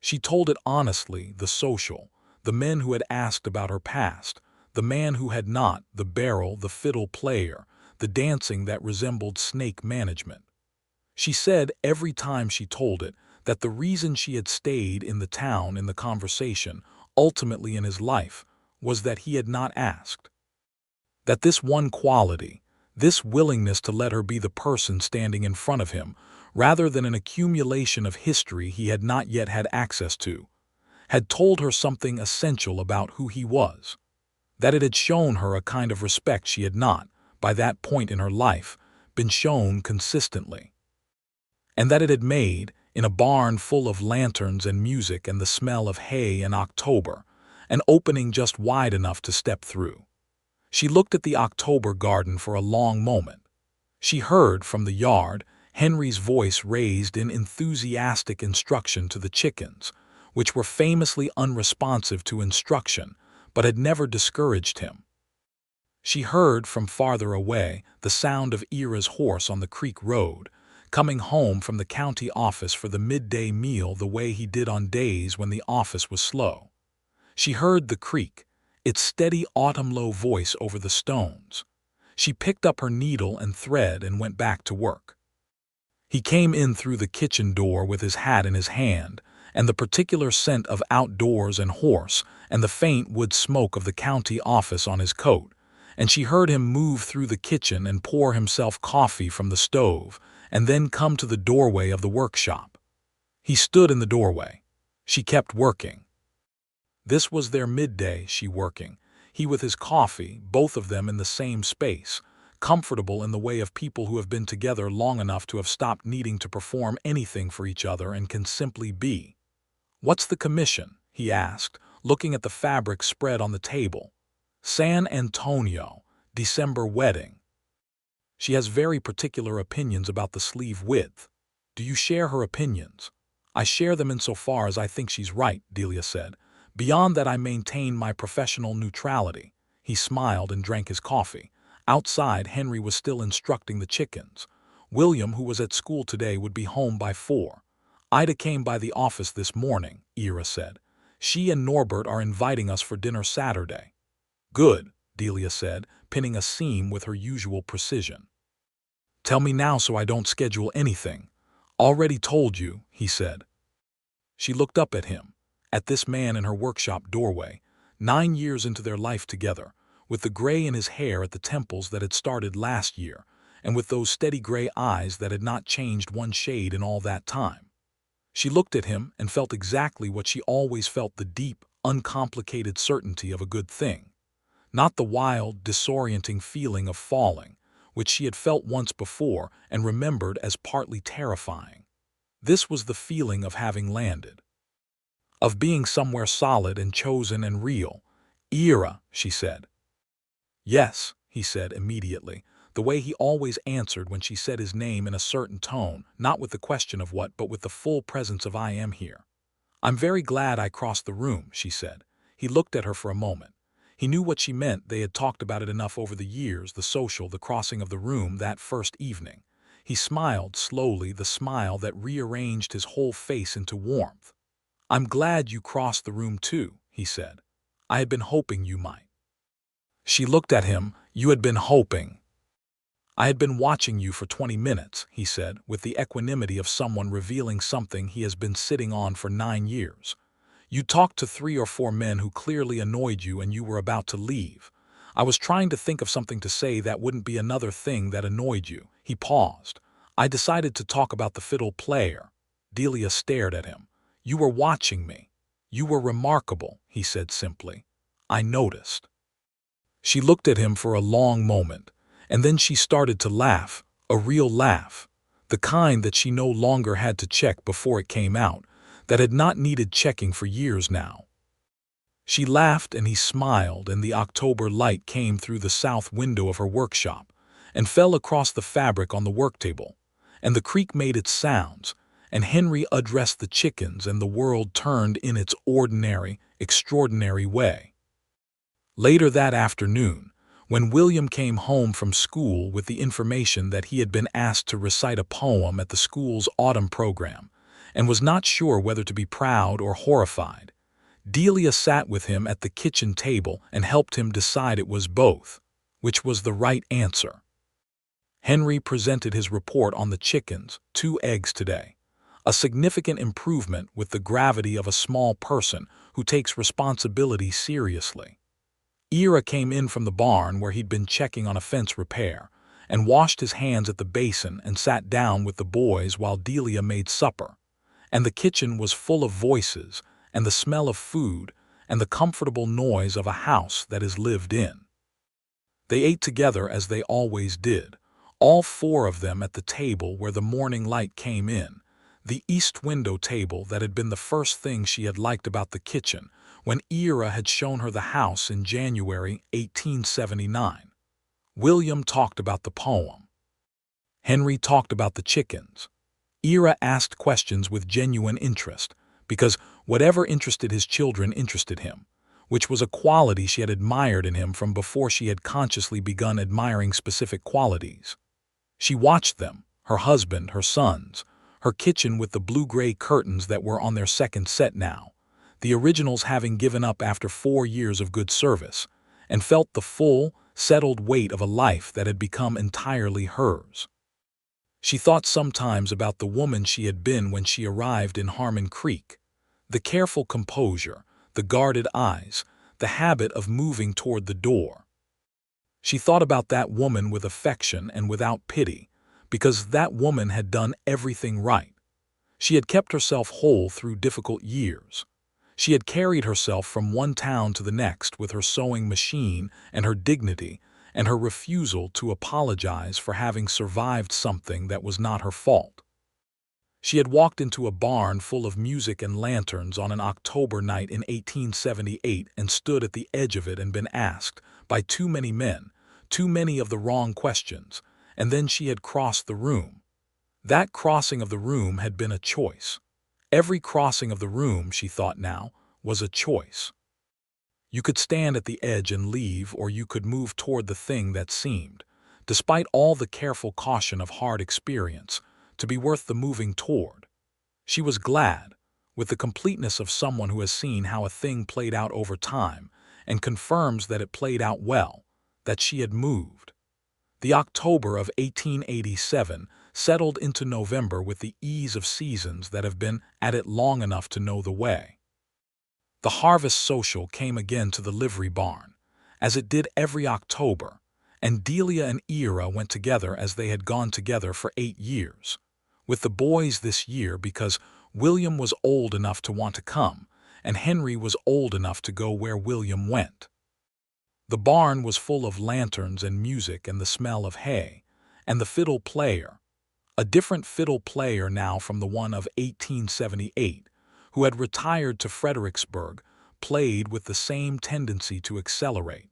She told it honestly, the social, the men who had asked about her past, the man who had not, the barrel, the fiddle player, the dancing that resembled snake management. She said every time she told it that the reason she had stayed in the town in the conversation, ultimately in his life, was that he had not asked. That this one quality, this willingness to let her be the person standing in front of him, rather than an accumulation of history he had not yet had access to, had told her something essential about who he was. That it had shown her a kind of respect she had not, by that point in her life, been shown consistently. And that it had made, in a barn full of lanterns and music and the smell of hay in October, an opening just wide enough to step through. She looked at the October garden for a long moment. She heard from the yard Henry's voice raised in enthusiastic instruction to the chickens, which were famously unresponsive to instruction, but had never discouraged him. She heard from farther away the sound of Ira's horse on the creek road, coming home from the county office for the midday meal the way he did on days when the office was slow. She heard the creek, its steady autumn low voice over the stones. She picked up her needle and thread and went back to work. He came in through the kitchen door with his hat in his hand, and the particular scent of outdoors and horse, and the faint wood smoke of the county office on his coat, and she heard him move through the kitchen and pour himself coffee from the stove, and then come to the doorway of the workshop. He stood in the doorway. She kept working. This was their midday, she working, he with his coffee, both of them in the same space, comfortable in the way of people who have been together long enough to have stopped needing to perform anything for each other and can simply be. "What's the commission?" he asked, looking at the fabric spread on the table. "San Antonio, December wedding." She has very particular opinions about the sleeve width. Do you share her opinions? I share them insofar as I think she's right, Delia said. Beyond that I maintain my professional neutrality. He smiled and drank his coffee. Outside, Henry was still instructing the chickens. William, who was at school today, would be home by 4. Ida came by the office this morning, Ira said. She and Norbert are inviting us for dinner Saturday. Good, Delia said, pinning a seam with her usual precision. Tell me now so I don't schedule anything. Already told you, he said. She looked up at him, at this man in her workshop doorway, 9 years into their life together, with the gray in his hair at the temples that had started last year, and with those steady gray eyes that had not changed one shade in all that time. She looked at him and felt exactly what she always felt, the deep, uncomplicated certainty of a good thing. Not the wild, disorienting feeling of falling, which she had felt once before and remembered as partly terrifying. This was the feeling of having landed. Of being somewhere solid and chosen and real. Ira, she said. Yes, he said immediately, the way he always answered when she said his name in a certain tone, not with the question of what, but with the full presence of I am here. I'm very glad I crossed the room, she said. He looked at her for a moment. He knew what she meant. They had talked about it enough over the years, the social, the crossing of the room that first evening. He smiled slowly, the smile that rearranged his whole face into warmth. I'm glad you crossed the room too, he said. I had been hoping you might. She looked at him. You had been hoping. I had been watching you for 20 minutes, he said, with the equanimity of someone revealing something he has been sitting on for 9 years. You talked to 3 or 4 men who clearly annoyed you and you were about to leave. I was trying to think of something to say that wouldn't be another thing that annoyed you." He paused. "I decided to talk about the fiddle player." Delia stared at him. "You were watching me." "You were remarkable," he said simply. "I noticed." She looked at him for a long moment, and then she started to laugh, a real laugh, the kind that she no longer had to check before it came out, that had not needed checking for years now. She laughed and he smiled, and the October light came through the south window of her workshop and fell across the fabric on the worktable, and the creek made its sounds, and Henry addressed the chickens, and the world turned in its ordinary, extraordinary way. Later that afternoon, when William came home from school with the information that he had been asked to recite a poem at the school's autumn program, and was not sure whether to be proud or horrified, Delia sat with him at the kitchen table and helped him decide it was both, which was the right answer. Henry presented his report on the chickens, 2 eggs today, a significant improvement with the gravity of a small person who takes responsibility seriously. Ira came in from the barn where he'd been checking on a fence repair and washed his hands at the basin and sat down with the boys while Delia made supper, and the kitchen was full of voices and the smell of food and the comfortable noise of a house that is lived in. They ate together as they always did, all 4 of them at the table where the morning light came in, the east window table that had been the first thing she had liked about the kitchen when Ira had shown her the house in January 1879. William talked about the poem. Henry talked about the chickens. Ira asked questions with genuine interest, because whatever interested his children interested him, which was a quality she had admired in him from before she had consciously begun admiring specific qualities. She watched them, her husband, her sons, her kitchen with the blue-gray curtains that were on their second set now, the originals having given up after 4 years of good service, and felt the full, settled weight of a life that had become entirely hers. She thought sometimes about the woman she had been when she arrived in Harmon Creek, the careful composure, the guarded eyes, the habit of moving toward the door. She thought about that woman with affection and without pity, because that woman had done everything right. She had kept herself whole through difficult years. She had carried herself from one town to the next with her sewing machine and her dignity and her refusal to apologize for having survived something that was not her fault. She had walked into a barn full of music and lanterns on an October night in 1878 and stood at the edge of it and been asked, by too many men, too many of the wrong questions, and then she had crossed the room. That crossing of the room had been a choice. Every crossing of the room, she thought now, was a choice. You could stand at the edge and leave, or you could move toward the thing that seemed, despite all the careful caution of hard experience, to be worth the moving toward. She was glad, with the completeness of someone who has seen how a thing played out over time and confirms that it played out well, that she had moved. The October of 1887 settled into November with the ease of seasons that have been at it long enough to know the way. The harvest social came again to the livery barn, as it did every October, and Delia and Ira went together as they had gone together for 8 years, with the boys this year because William was old enough to want to come, and Henry was old enough to go where William went. The barn was full of lanterns and music and the smell of hay, and the fiddle player, a different fiddle player now from the one of 1878, who had retired to Fredericksburg, played with the same tendency to accelerate,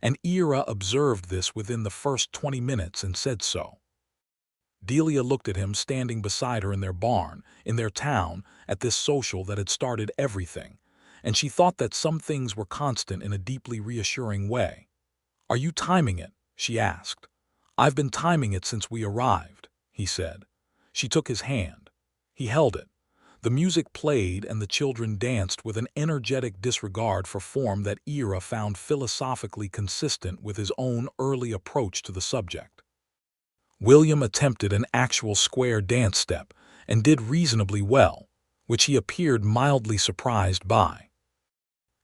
and Ira observed this within the first 20 minutes and said so. Delia looked at him standing beside her in their barn, in their town, at this social that had started everything, and she thought that some things were constant in a deeply reassuring way. "Are you timing it?" she asked. "I've been timing it since we arrived," he said. She took his hand. He held it. The music played and the children danced with an energetic disregard for form that Ira found philosophically consistent with his own early approach to the subject. William attempted an actual square dance step and did reasonably well, which he appeared mildly surprised by.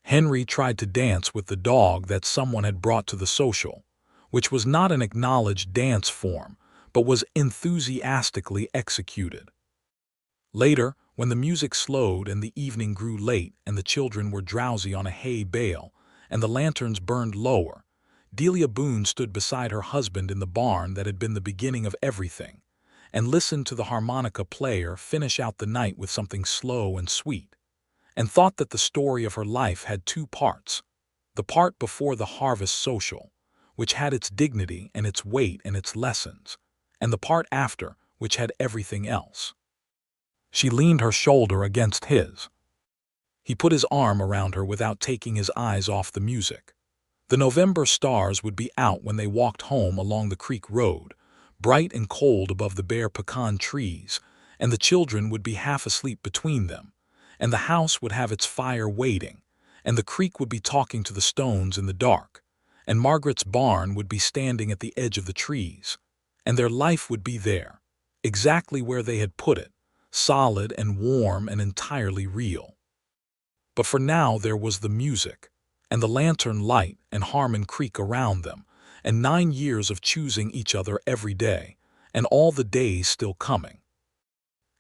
Henry tried to dance with the dog that someone had brought to the social, which was not an acknowledged dance form, but was enthusiastically executed. Later, when the music slowed and the evening grew late and the children were drowsy on a hay bale and the lanterns burned lower, Delia Boone stood beside her husband in the barn that had been the beginning of everything, and listened to the harmonica player finish out the night with something slow and sweet, and thought that the story of her life had two parts: the part before the harvest social, which had its dignity and its weight and its lessons, and the part after, which had everything else. She leaned her shoulder against his. He put his arm around her without taking his eyes off the music. The November stars would be out when they walked home along the creek road, bright and cold above the bare pecan trees, and the children would be half asleep between them, and the house would have its fire waiting, and the creek would be talking to the stones in the dark, and Margaret's barn would be standing at the edge of the trees, and their life would be there, exactly where they had put it, solid and warm and entirely real. But for now there was the music, and the lantern light and Harmon Creek around them, and 9 years of choosing each other every day, and all the days still coming.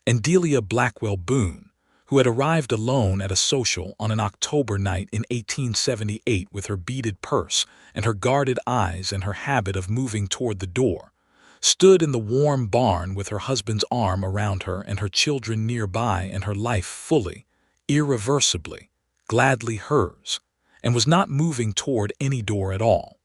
And Delia Blackwell Boone, who had arrived alone at a social on an October night in 1878 with her beaded purse and her guarded eyes and her habit of moving toward the door, stood in the warm barn with her husband's arm around her and her children nearby and her life fully, irreversibly, gladly hers, and was not moving toward any door at all.